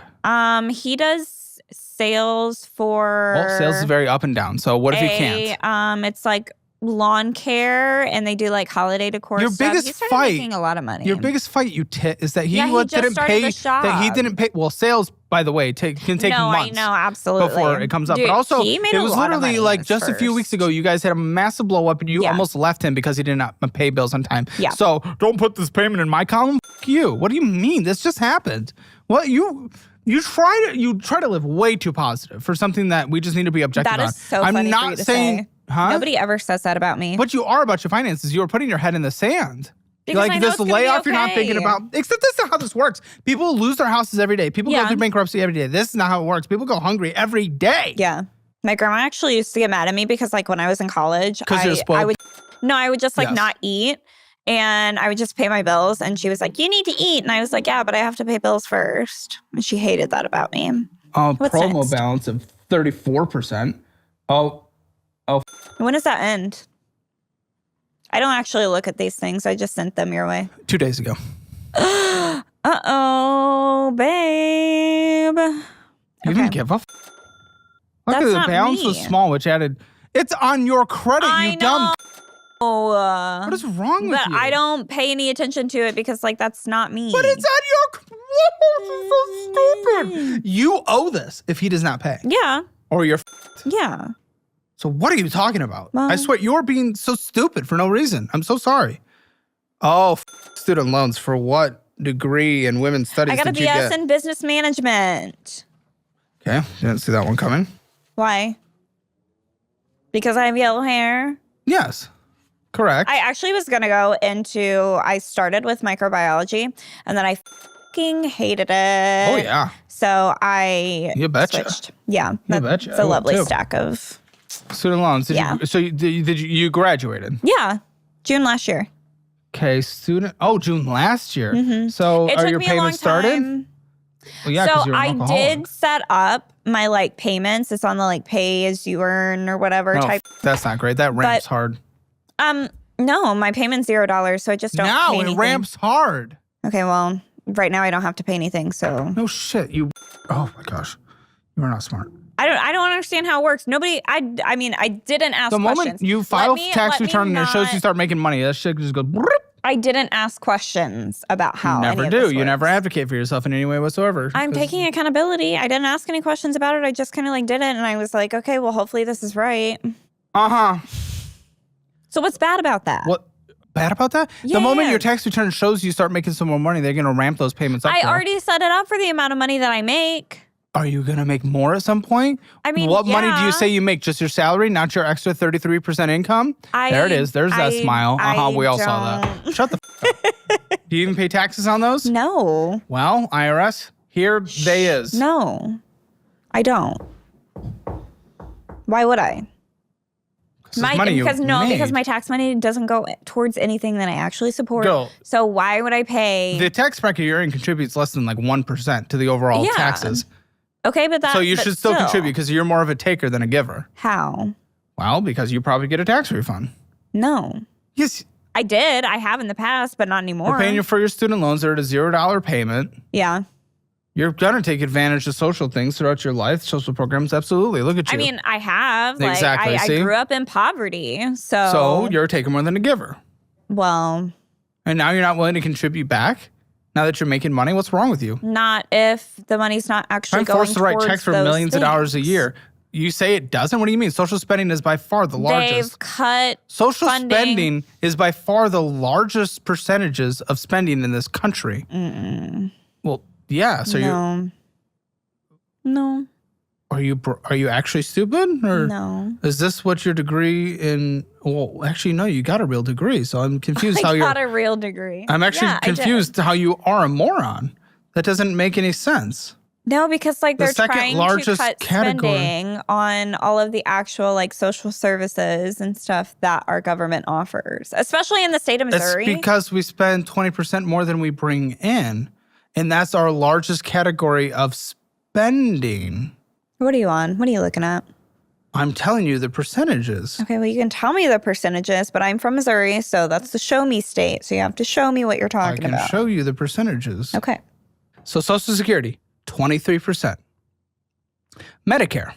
S1: He does sales for.
S2: Well, sales is very up and down. So what if he can't?
S1: It's like lawn care, and they do like holiday decor.
S2: Your
S1: stuff.
S2: biggest
S1: He started
S2: fight-
S1: making a lot of money.
S2: Your biggest fight, you tit, is that he
S1: Yeah, he just
S2: didn't
S1: started
S2: pay.
S1: the shop.
S2: That he didn't pay. Well, sales, by the way, can take
S1: no,
S2: months.
S1: I know, absolutely.
S2: Before it comes up.
S1: Dude,
S2: But also,
S1: he made
S2: it
S1: a
S2: was
S1: lot of
S2: literally
S1: money
S2: like
S1: this
S2: just a few weeks
S1: first.
S2: ago, you guys had a massive blow up and you
S1: Yeah.
S2: almost left him because he did not pay bills on time.
S1: Yeah.
S2: So don't put this payment in my column. F you. What do you mean? This just happened. What you try to live way too positive for something that we just need to be objective
S1: That
S2: on.
S1: is so
S2: I'm
S1: funny
S2: not
S1: for you to
S2: saying,
S1: say.
S2: huh?
S1: Nobody ever says that about me.
S2: But you are about your finances. You are putting your head in the sand.
S1: Because I
S2: Like
S1: know
S2: this
S1: it's gonna be
S2: layoff, you're not
S1: okay.
S2: thinking about. Except that's not how this works. People lose their houses every day. People go
S1: Yeah.
S2: through bankruptcy every day. This is not how it works. People go hungry every day.
S1: Yeah. My grandma actually used to get mad at me because like when I was in college,
S2: 'Cause you're spoiled?
S1: I would just like
S2: Yes.
S1: not eat and I would just pay my bills. And she was like, you need to eat. And I was like, yeah, but I have to pay bills first. And she hated that about me. What's
S2: promo
S1: next?
S2: balance of 34%.
S1: When does that end? I don't actually look at these things. I just sent them your way.
S2: 2 days ago.
S1: Uh-oh, babe.
S2: You didn't give a Look
S1: That's
S2: at the
S1: not
S2: balance
S1: me.
S2: was small, which added. It's on your credit,
S1: I
S2: you dumb.
S1: know.
S2: What is wrong with
S1: But
S2: you?
S1: I don't pay any attention to it because, like, that's not me.
S2: But it's on your. This is so stupid. You owe this if he does not pay,
S1: Yeah.
S2: or you're.
S1: Yeah.
S2: So what are you talking about?
S1: Well-
S2: I swear you're being so stupid for no reason. I'm so sorry. Oh, student loans for what degree in women's studies
S1: I got a
S2: did you
S1: BS
S2: get?
S1: in business management.
S2: Okay, didn't see that one coming.
S1: Why? Because I have yellow hair.
S2: Yes, correct.
S1: I actually was going to go into, I started with microbiology and then I fucking hated it.
S2: Oh yeah,
S1: So I
S2: you betcha.
S1: switched. Yeah.
S2: You betcha.
S1: It's a
S2: I would
S1: lovely
S2: too.
S1: stack of,
S2: Student loans. Did
S1: Yeah.
S2: you, so you graduated?
S1: yeah, June last year.
S2: Okay, student. Oh, June last year.
S1: Mhm.
S2: So
S1: It
S2: are
S1: took
S2: your
S1: me a long
S2: payments started?
S1: time.
S2: Well, yeah, 'cause
S1: So
S2: you're an
S1: I
S2: alcoholic.
S1: did set up my like payments. It's on the like pay as you earn or whatever
S2: Oh,
S1: type.
S2: that's not great. That ramps hard.
S1: No, my payment's $0, so I just don't
S2: Now
S1: pay
S2: it
S1: anything.
S2: ramps hard.
S1: Okay, well, right now I don't have to pay anything, so
S2: No shit. You. Oh my gosh, you are not smart.
S1: I don't understand how it works. Nobody, I mean, I didn't ask
S2: The
S1: questions.
S2: moment you file tax
S1: let me
S2: return and it shows you
S1: not-
S2: start making money, that shit just goes.
S1: I didn't ask questions about how.
S2: You
S1: any
S2: never
S1: of
S2: do.
S1: this
S2: You
S1: works.
S2: never advocate for yourself in any way whatsoever.
S1: I'm
S2: 'Cause
S1: taking accountability. I didn't ask any questions about it. I just kind of like did it, and I was like, okay, well, hopefully this is right.
S2: Uh-huh.
S1: So what's bad about that?
S2: What bad about that? The moment
S1: Yeah.
S2: your tax return shows you start making some more money, they're gonna ramp those payments up.
S1: I
S2: girl.
S1: already set it up for the amount of money that I make.
S2: Are you gonna make more at some point?
S1: I mean,
S2: what money do
S1: yeah.
S2: you say you make? Just your salary, not your extra 33% income? There it is. There's that smile. We all saw that. Shut the up. Do you even pay taxes on those?
S1: No,
S2: Well, IRS, here they is.
S1: no, I don't. Why would I?
S2: This is money you
S1: because
S2: made.
S1: my tax money doesn't go towards anything that I actually support.
S2: Girl.
S1: So why would I pay?
S2: The tax bracket you're in contributes less than like 1% to the overall
S1: Yeah.
S2: taxes.
S1: Okay, but that.
S2: So you
S1: but
S2: should still contribute because you're more of a taker than a giver.
S1: How?
S2: Well, because you probably get a tax refund.
S1: No,
S2: Yes,
S1: I did. I have in the past, but not anymore.
S2: you're paying for your student loans. They're at a $0 payment.
S1: Yeah.
S2: You're gonna take advantage of social things throughout your life, social programs. Absolutely. Look at you.
S1: I mean, I have. Like,
S2: Exactly,
S1: I
S2: see?
S1: grew up in poverty. So,
S2: so you're taking more than a giver.
S1: well,
S2: And now you're not willing to contribute back? Now that you're making money, what's wrong with you?
S1: not if the money's not actually
S2: I'm
S1: going
S2: forced to write
S1: towards
S2: checks for
S1: those
S2: millions of dollars a
S1: things.
S2: year. You say it doesn't? What do you mean? Social spending is by far the largest.
S1: They've cut
S2: Social
S1: funding.
S2: spending is by far the largest percentages of spending in this country. Well, yeah. So
S1: No.
S2: are you actually stupid, or
S1: No.
S2: is this what your degree in? Well, actually, no. You got a real degree, so I'm confused how
S1: I
S2: you're.
S1: got a real degree.
S2: I'm actually
S1: Yeah, I did.
S2: confused how you are a moron. That doesn't make any sense.
S1: No, because like
S2: The
S1: they're
S2: second
S1: trying to
S2: largest
S1: cut
S2: category.
S1: spending on all of the actual like social services and stuff that our government offers, especially in the state of Missouri.
S2: It's because we spend 20% more than we bring in, and that's our largest category of spending.
S1: What are you on? What are you looking at?
S2: I'm telling you the percentages.
S1: Okay, well, you can tell me the percentages, but I'm from Missouri, so that's the show me state. So you have to show me what you're
S2: I
S1: talking
S2: can
S1: about.
S2: show you the percentages.
S1: Okay.
S2: So Social Security, 23%. Medicare,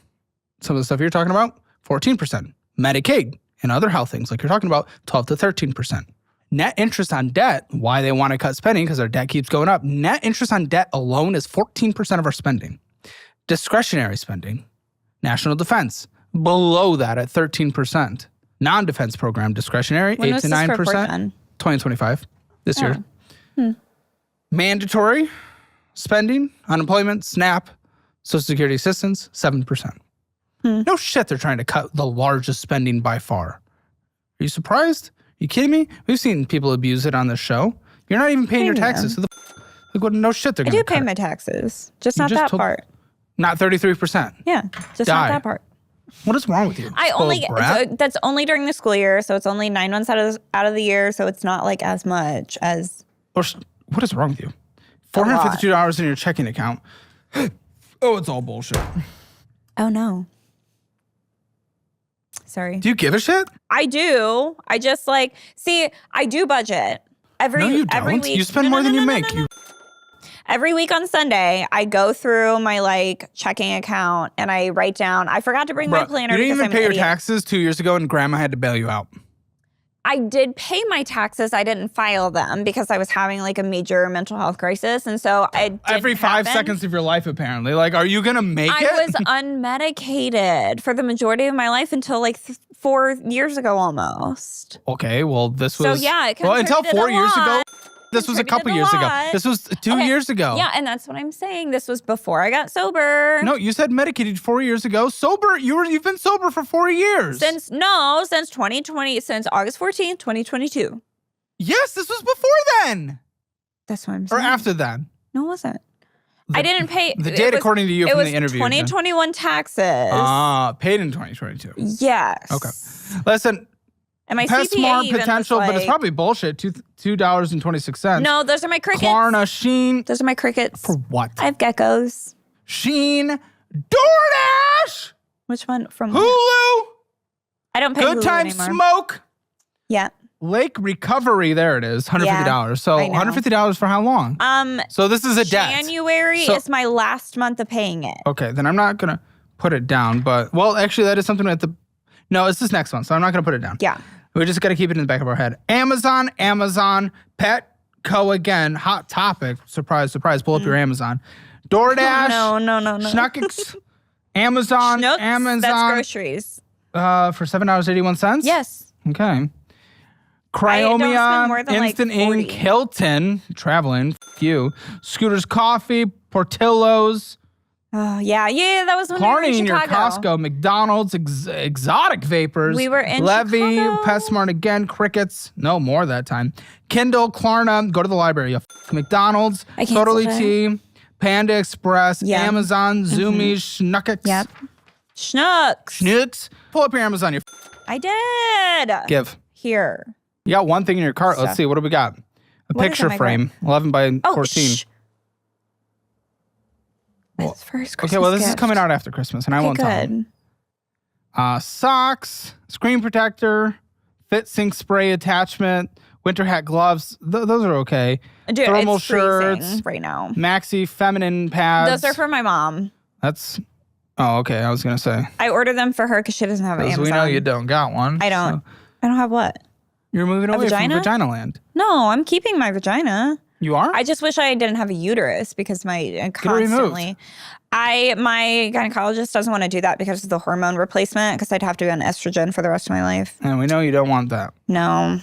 S2: some of the stuff you're talking about, 14%. Medicaid and other health things like you're talking about, 12 to 13%. Net interest on debt, why they want to cut spending because our debt keeps going up. Net interest on debt alone is 14% of our spending. Discretionary spending, national defense, below that at 13%. Non-defense program discretionary,
S1: When
S2: 8
S1: was
S2: to
S1: this report
S2: 9%.
S1: done?
S2: 2025, this year. Mandatory spending, unemployment, SNAP, Social Security assistance, 7%. No shit, they're trying to cut the largest spending by far. Are you surprised? You kidding me? We've seen people abuse it on this show. You're not even paying your taxes. So like, what? No shit, they're
S1: I
S2: going
S1: do
S2: to cut
S1: pay
S2: it.
S1: my taxes, just
S2: You
S1: not
S2: just
S1: that
S2: told-
S1: part.
S2: Not 33%.
S1: Yeah, just
S2: Die.
S1: not that part.
S2: What is wrong with you?
S1: I
S2: Spoiled
S1: only
S2: brat?
S1: that's only during the school year, so it's only 9 months out of the year, so it's not like as much as
S2: What is wrong with you? $452 in your checking account. Oh, it's all bullshit.
S1: Oh, no. Sorry.
S2: Do you give a shit?
S1: I do. I just like, see, I do budget. Every
S2: No, you don't.
S1: Every week.
S2: You spend more than you make. You
S1: Every week on Sunday, I go through my like checking account and I write down. I forgot to bring my planner.
S2: You didn't
S1: because
S2: even
S1: I'm
S2: pay
S1: an
S2: your
S1: idiot.
S2: taxes 2 years ago, and Grandma had to bail you out.
S1: I did pay my taxes. I didn't file them because I was having like a major mental health crisis, and so it didn't
S2: Every 5
S1: happen.
S2: seconds of your life, apparently. Like, are you gonna make
S1: I
S2: it?
S1: was unmedicated for the majority of my life until like 4 years ago almost.
S2: Okay, well, this
S1: So
S2: was
S1: yeah, it
S2: well until
S1: contributed
S2: 4
S1: a
S2: years ago.
S1: lot.
S2: This was a couple
S1: Contributed a
S2: years ago.
S1: lot.
S2: This was 2
S1: Okay,
S2: years ago.
S1: Yeah, and that's what I'm saying. This was before I got sober.
S2: No, you said medicated 4 years ago. Sober, you've been sober for 4 years.
S1: Since 2020, since August 14th, 2022.
S2: Yes, this was before then.
S1: That's what I'm
S2: Or
S1: saying.
S2: after then.
S1: No, it wasn't. I didn't pay.
S2: The
S1: it
S2: date
S1: was-
S2: according to you
S1: it
S2: from
S1: was
S2: the interview.
S1: 2021 taxes.
S2: Paid in 2022.
S1: Yes.
S2: Okay. Listen,
S1: And my
S2: Pest
S1: CPA
S2: Smart
S1: even was
S2: potential, but it's
S1: like-
S2: probably bullshit. $2.26.
S1: No, those are my crickets.
S2: Klarna, Sheen.
S1: Those are my crickets.
S2: For what?
S1: I have geckos.
S2: Sheen, DoorDash,
S1: Which one from?
S2: Hulu,
S1: I don't pay
S2: Good
S1: Hulu
S2: Time
S1: anymore.
S2: Smoke,
S1: Yeah.
S2: Lake Recovery. There it is, $150. So
S1: I know.
S2: $150 for how long? So this is a debt.
S1: January
S2: So-
S1: is my last month of paying it.
S2: Okay, then I'm not gonna put it down. But well, actually, that is something we have to. No, it's this next one, so I'm not gonna put it down.
S1: Yeah.
S2: We just got to keep it in the back of our head. Amazon, Petco again, hot topic. Surprise, surprise. Pull up your Amazon. DoorDash.
S1: No.
S2: Schnuckix. Amazon.
S1: Schnooks,
S2: Amazon.
S1: That's groceries.
S2: For $7.81.
S1: Yes.
S2: Okay.
S1: I don't
S2: Cryomia,
S1: spend more than, like,
S2: Instant
S1: 40.
S2: Ink, Hilton, traveling, you. Scooters Coffee, Portillo's,
S1: Oh yeah, that was when we were in
S2: Clarny in your
S1: Chicago.
S2: Costco, McDonald's, Exotic Vapors.
S1: We were in
S2: Levy,
S1: Chicago.
S2: PetSmart again, Crickets. No more that time. Kindle, Klarna, go to the library. McDonald's,
S1: I canceled
S2: Totally
S1: it.
S2: Tea, Panda Express,
S1: Yeah.
S2: Amazon, Zoomies, Schnuckix,
S1: Yep. Schnooks.
S2: Schnooks. Pull up your Amazon. You
S1: I did.
S2: give.
S1: Here.
S2: You got one thing in your cart. Let's
S1: Stuff.
S2: see. What do we got? A
S1: What is in
S2: picture
S1: my
S2: frame, 11 by
S1: Oh,
S2: 14.
S1: shh. It's first Christmas
S2: Okay, well, this is
S1: gift.
S2: coming out after Christmas, and I
S1: Okay,
S2: won't tell.
S1: good.
S2: Socks, screen protector, fit sink spray attachment, winter hat gloves. Those are okay.
S1: Dude,
S2: Thermal
S1: it's freezing
S2: shirts,
S1: right now.
S2: maxi feminine pads.
S1: Those are for my mom.
S2: That's. Oh, okay. I was gonna say.
S1: I ordered them for her because she doesn't have
S2: Because
S1: Amazon.
S2: we know you don't got one.
S1: I don't.
S2: so
S1: I don't have what?
S2: you're moving away
S1: vagina?
S2: from Vagina Land.
S1: No, I'm keeping my vagina.
S2: You are?
S1: I just wish I didn't have a uterus because my
S2: removed.
S1: constantly. My gynecologist doesn't want to do that because of the hormone replacement because I'd have to be on estrogen for the rest of my life.
S2: And we know you don't want that.
S1: No.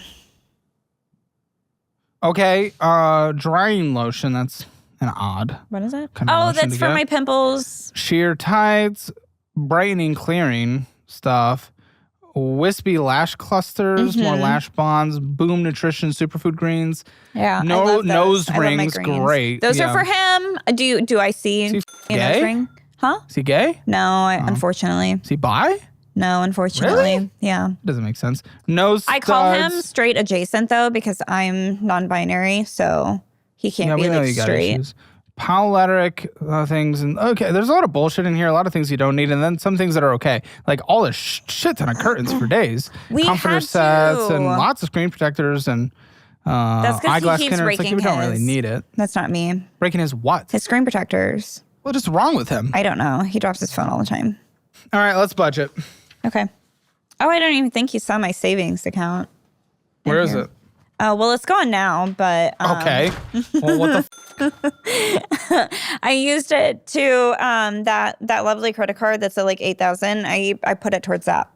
S2: Okay. Drying lotion. That's an odd.
S1: What is it?
S2: Kind of
S1: Oh,
S2: lotion
S1: that's
S2: to
S1: for
S2: get.
S1: my pimples.
S2: Sheer tights, brightening, clearing stuff, wispy lash clusters,
S1: Mm-hmm.
S2: more lash bonds, Boom Nutrition superfood greens.
S1: Yeah.
S2: No-
S1: I love those.
S2: nose
S1: I love my
S2: rings,
S1: greens.
S2: great,
S1: Those
S2: yeah.
S1: are for him. Do I see
S2: Is he
S1: a nose
S2: gay?
S1: ring? Huh?
S2: Is he gay?
S1: No, unfortunately.
S2: Is he bi?
S1: No, unfortunately.
S2: Really?
S1: Yeah.
S2: Doesn't make sense. Nose
S1: I call him
S2: studs.
S1: straight adjacent though because I'm non-binary, so he can't
S2: Yeah,
S1: be
S2: we know
S1: like
S2: you got
S1: straight.
S2: issues. Polyletric things. And okay, there's a lot of bullshit in here. A lot of things you don't need. And then some things that are okay. Like all this shit ton of curtains for days.
S1: We
S2: Comforter
S1: had
S2: sets
S1: to.
S2: and lots of screen protectors and
S1: That's 'cause he
S2: eyeglass
S1: keeps
S2: cleaners. Like
S1: breaking
S2: we don't really
S1: his.
S2: need it.
S1: That's not me.
S2: Breaking his what?
S1: His screen protectors.
S2: What is wrong with him?
S1: I don't know. He drops his phone all the time.
S2: All right, let's budget.
S1: Okay. Oh, I don't even think you saw my savings account.
S2: Where is
S1: here.
S2: it?
S1: Well, it's gone now, but
S2: Okay. Well, what the
S1: I used it to that lovely credit card that's at like 8,000. I put it towards that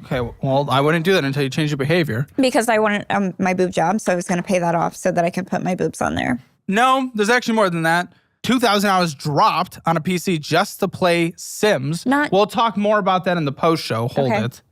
S2: Okay, well, I wouldn't do that until you change your behavior.
S1: because I wanted my boob job, so I was going to pay that off so that I could put my boobs on there.
S2: No, there's actually more than that. $2,000 dropped on a PC just to play Sims. We'll talk more about that in the post show. Hold
S1: Okay.
S2: it.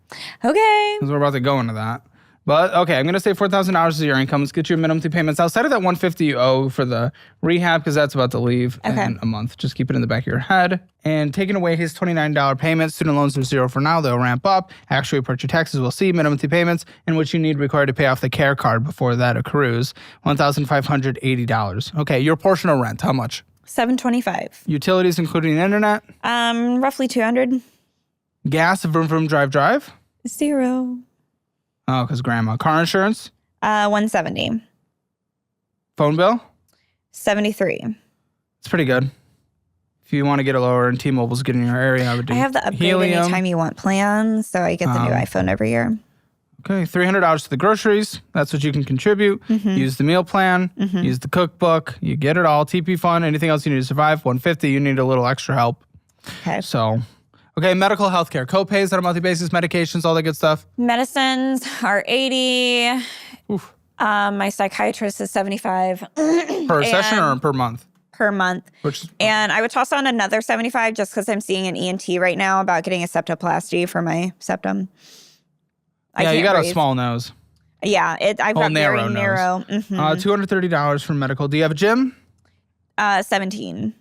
S1: Okay.
S2: Because we're about to go into that. But okay, I'm going to say $4,000 is your income. Let's get your minimum payments outside of that $150 you owe for the rehab because that's about to leave in a month. Just keep it in the back of your head. And taking away his $29 payments, student loans are zero for now. They'll ramp up. Actually, report your taxes. We'll see minimum payments and what you need required to pay off the care card before that accrues. $1,580. Okay, your portion of rent, how much?
S1: $725.
S2: Utilities, including internet.
S1: Roughly $200.
S2: Gas, vroom, vroom, drive, drive.
S1: 0.
S2: Oh, because grandma. Car insurance.
S1: $170.
S2: Phone bill.
S1: $73.
S2: It's pretty good. If you want to get it lower and T-Mobile's getting in your area, I would do
S1: I have the upgrade
S2: helium.
S1: anytime you want plans, so I get the new iPhone every year.
S2: Okay, $300 to the groceries. That's what you can contribute. Use the meal plan. Use the cookbook. You get it all. TP fund. Anything else you need to survive. $150. You need a little extra help.
S1: Okay.
S2: So, okay, medical health care. Co-pays on a monthly basis, medications, all that good stuff.
S1: Medicines are $80.
S2: Oof.
S1: My psychiatrist is $75
S2: Per session or per month?
S1: per month. And I would toss on another $75 just because I'm seeing an ENT right now about getting a septoplasty for my septum.
S2: Yeah, you got
S1: breathe.
S2: a small nose.
S1: Yeah, I've got
S2: narrow
S1: very
S2: nose.
S1: narrow.
S2: $230 for medical. Do you have a gym?
S1: 17.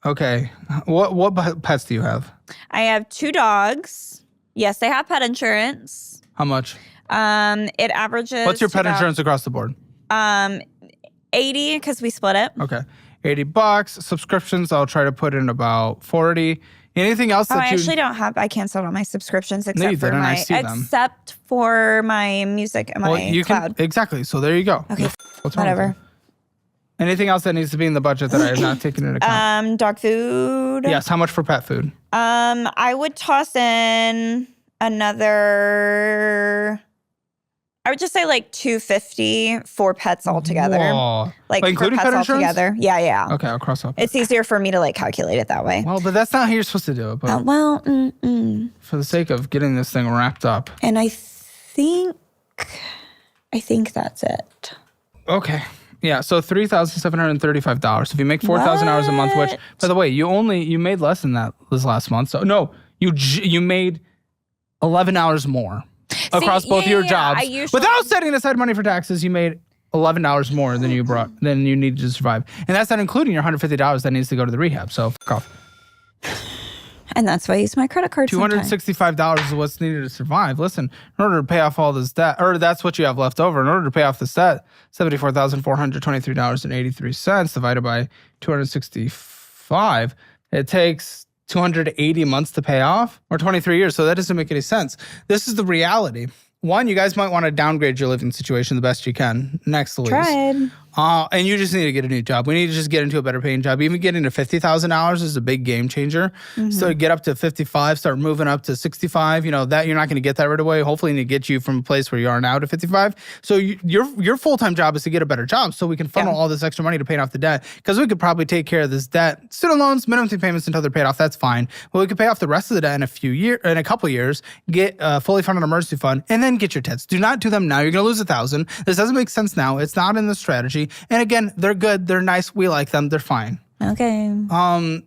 S2: Okay. What pets do you have?
S1: I have 2 dogs. Yes, they have pet insurance.
S2: How much?
S1: It averages.
S2: What's your
S1: to
S2: pet
S1: about,
S2: insurance across the board?
S1: 80 because we split it.
S2: Okay. $80. Subscriptions, I'll try to put in about 40. Anything else
S1: Oh,
S2: that
S1: I
S2: you...
S1: actually don't have. I canceled all my subscriptions
S2: you
S1: except for
S2: didn't. I
S1: my
S2: see them.
S1: except for my music and my
S2: you
S1: cloud.
S2: can exactly. So there you go.
S1: Okay,
S2: What's wrong with
S1: whatever.
S2: you? Anything else that needs to be in the budget that I have not taken into account?
S1: Dog food.
S2: Yes. How much for pet food?
S1: I would toss in another. I would just say like $250 for pets altogether.
S2: Whoa.
S1: Like
S2: Wait,
S1: for
S2: including
S1: pets
S2: pet insurance?
S1: altogether. Yeah.
S2: Okay, I'll cross off.
S1: It's easier for me to like calculate it that way.
S2: Well, but that's not how you're supposed to do it. But for the sake of getting this thing wrapped up.
S1: And I think that's it.
S2: Okay. Yeah, so $3,735. If you make 4,000 hours a month, which, by the way, you made less than that this last month. So no, you made 11 hours more across both your jobs. Without setting aside money for taxes, you made $11 more than you needed to survive, and that's not including your $150 that needs to go to the rehab. So fuck off.
S1: And that's why I use my credit card sometimes.
S2: $265 is what's needed to survive. Listen, in order to pay off all this debt, or that's what you have left over, in order to pay off this debt, $74,423.83 divided by 265, it takes 280 months to pay off, or 23 years. So that doesn't make any sense. This is the reality. One, you guys might want to downgrade your living situation the best you can. Next, Louise.
S1: Tried.
S2: And you just need to get a new job. We need to just get into a better paying job. Even getting to $50,000 is a big game changer. So get up to 55, start moving up to 65. You know, that you're not going to get that right away. Hopefully, to get you from a place where you are now to 55. So your full-time job is to get a better job so we can funnel all this extra money to pay off the debt. Because we could probably take care of this debt. Student loans, minimum payments until they're paid off. That's fine. But we could pay off the rest of the debt in a couple years, get a fully funded emergency fund, and then get your tits. Do not do them now. You're going to lose $1,000. This doesn't make sense now. It's not in the strategy. And again, they're good. They're nice. We like them. They're fine.
S1: Okay.
S2: I'm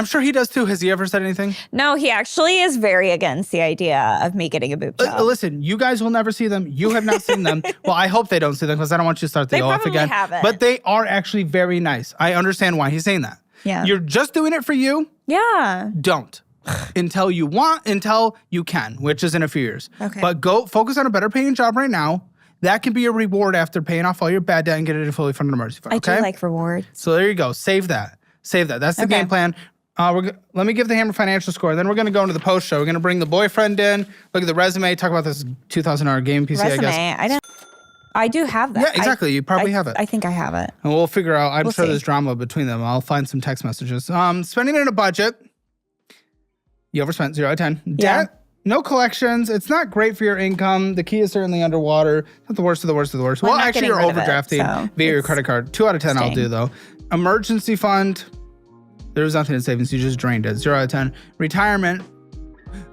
S2: sure he does too. Has he ever said anything?
S1: No, he actually is very against the idea of me getting a boob job.
S2: Listen, you guys will never see them. You have not seen them. Well, I hope they don't see them because I don't want you to start the off again.
S1: They probably haven't.
S2: But they are actually very nice. I understand why he's saying that.
S1: Yeah.
S2: You're just doing it for you.
S1: Yeah.
S2: Don't. Until you can, which is in a few years.
S1: Okay.
S2: But go focus on a better paying job right now. That can be a reward after paying off all your bad debt and get it a fully funded emergency fund.
S1: I
S2: Okay?
S1: do like rewards.
S2: So there you go. Save that. That's the game plan. Let me give the Hammer financial score. Then we're going to go into the post show. We're going to bring the boyfriend in, look at the resume, talk about this $2,000 game PC, I guess.
S1: I do have that.
S2: Yeah, exactly. You probably have it.
S1: I think I have it.
S2: And we'll figure out. I'm sure
S1: see.
S2: there's drama between them. I'll find some text messages. Spending in a budget. You overspent 0 out of 10.
S1: Yeah.
S2: Debt. No collections. It's not great for your income. The key is certainly underwater. Not the worst of the worst of the worst.
S1: Well,
S2: Well,
S1: I'm not
S2: actually, you're
S1: getting rid of it,
S2: overdrafting
S1: so
S2: via your
S1: it's
S2: credit card. 2 out of 10 I'll do, though. Emergency fund. There was nothing in savings. You just drained it. 0 out of 10. Retirement.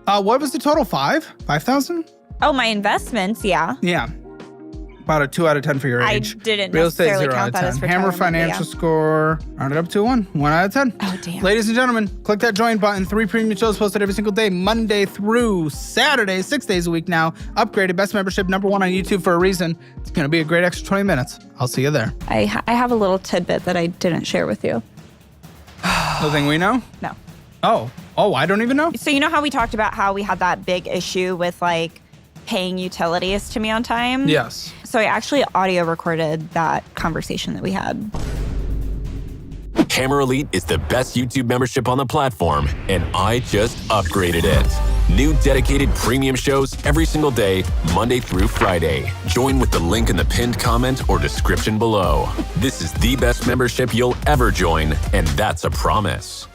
S2: What was the total? 5,000?
S1: Oh, my investments, yeah.
S2: Yeah. About a 2 out of 10 for your
S1: I
S2: age.
S1: didn't
S2: Real estate,
S1: necessarily
S2: 0 out
S1: count
S2: of
S1: that as
S2: 10. Hammer
S1: retirement,
S2: financial
S1: yeah.
S2: score, rounded up to a 1 out of 10.
S1: Oh, damn.
S2: Ladies and gentlemen, click that join button. 3 premium shows posted every single day, Monday through Saturday, 6 days a week now. Upgraded, best membership, #1 on YouTube for a reason. It's going to be a great extra 20 minutes. I'll see you there.
S1: I have a little tidbit that I didn't share with you.
S2: Nothing we know?
S1: No.
S2: Oh, I don't even know?
S1: So you know how we talked about how we had that big issue with like paying utilities to me on time?
S2: Yes.
S1: So I actually audio recorded that conversation that we had.
S5: Camera Elite is the best YouTube membership on the platform, and I just upgraded it. New dedicated premium shows every single day, Monday through Friday. Join with the link in the pinned comment or description below. This is the best membership you'll ever join, and that's a promise.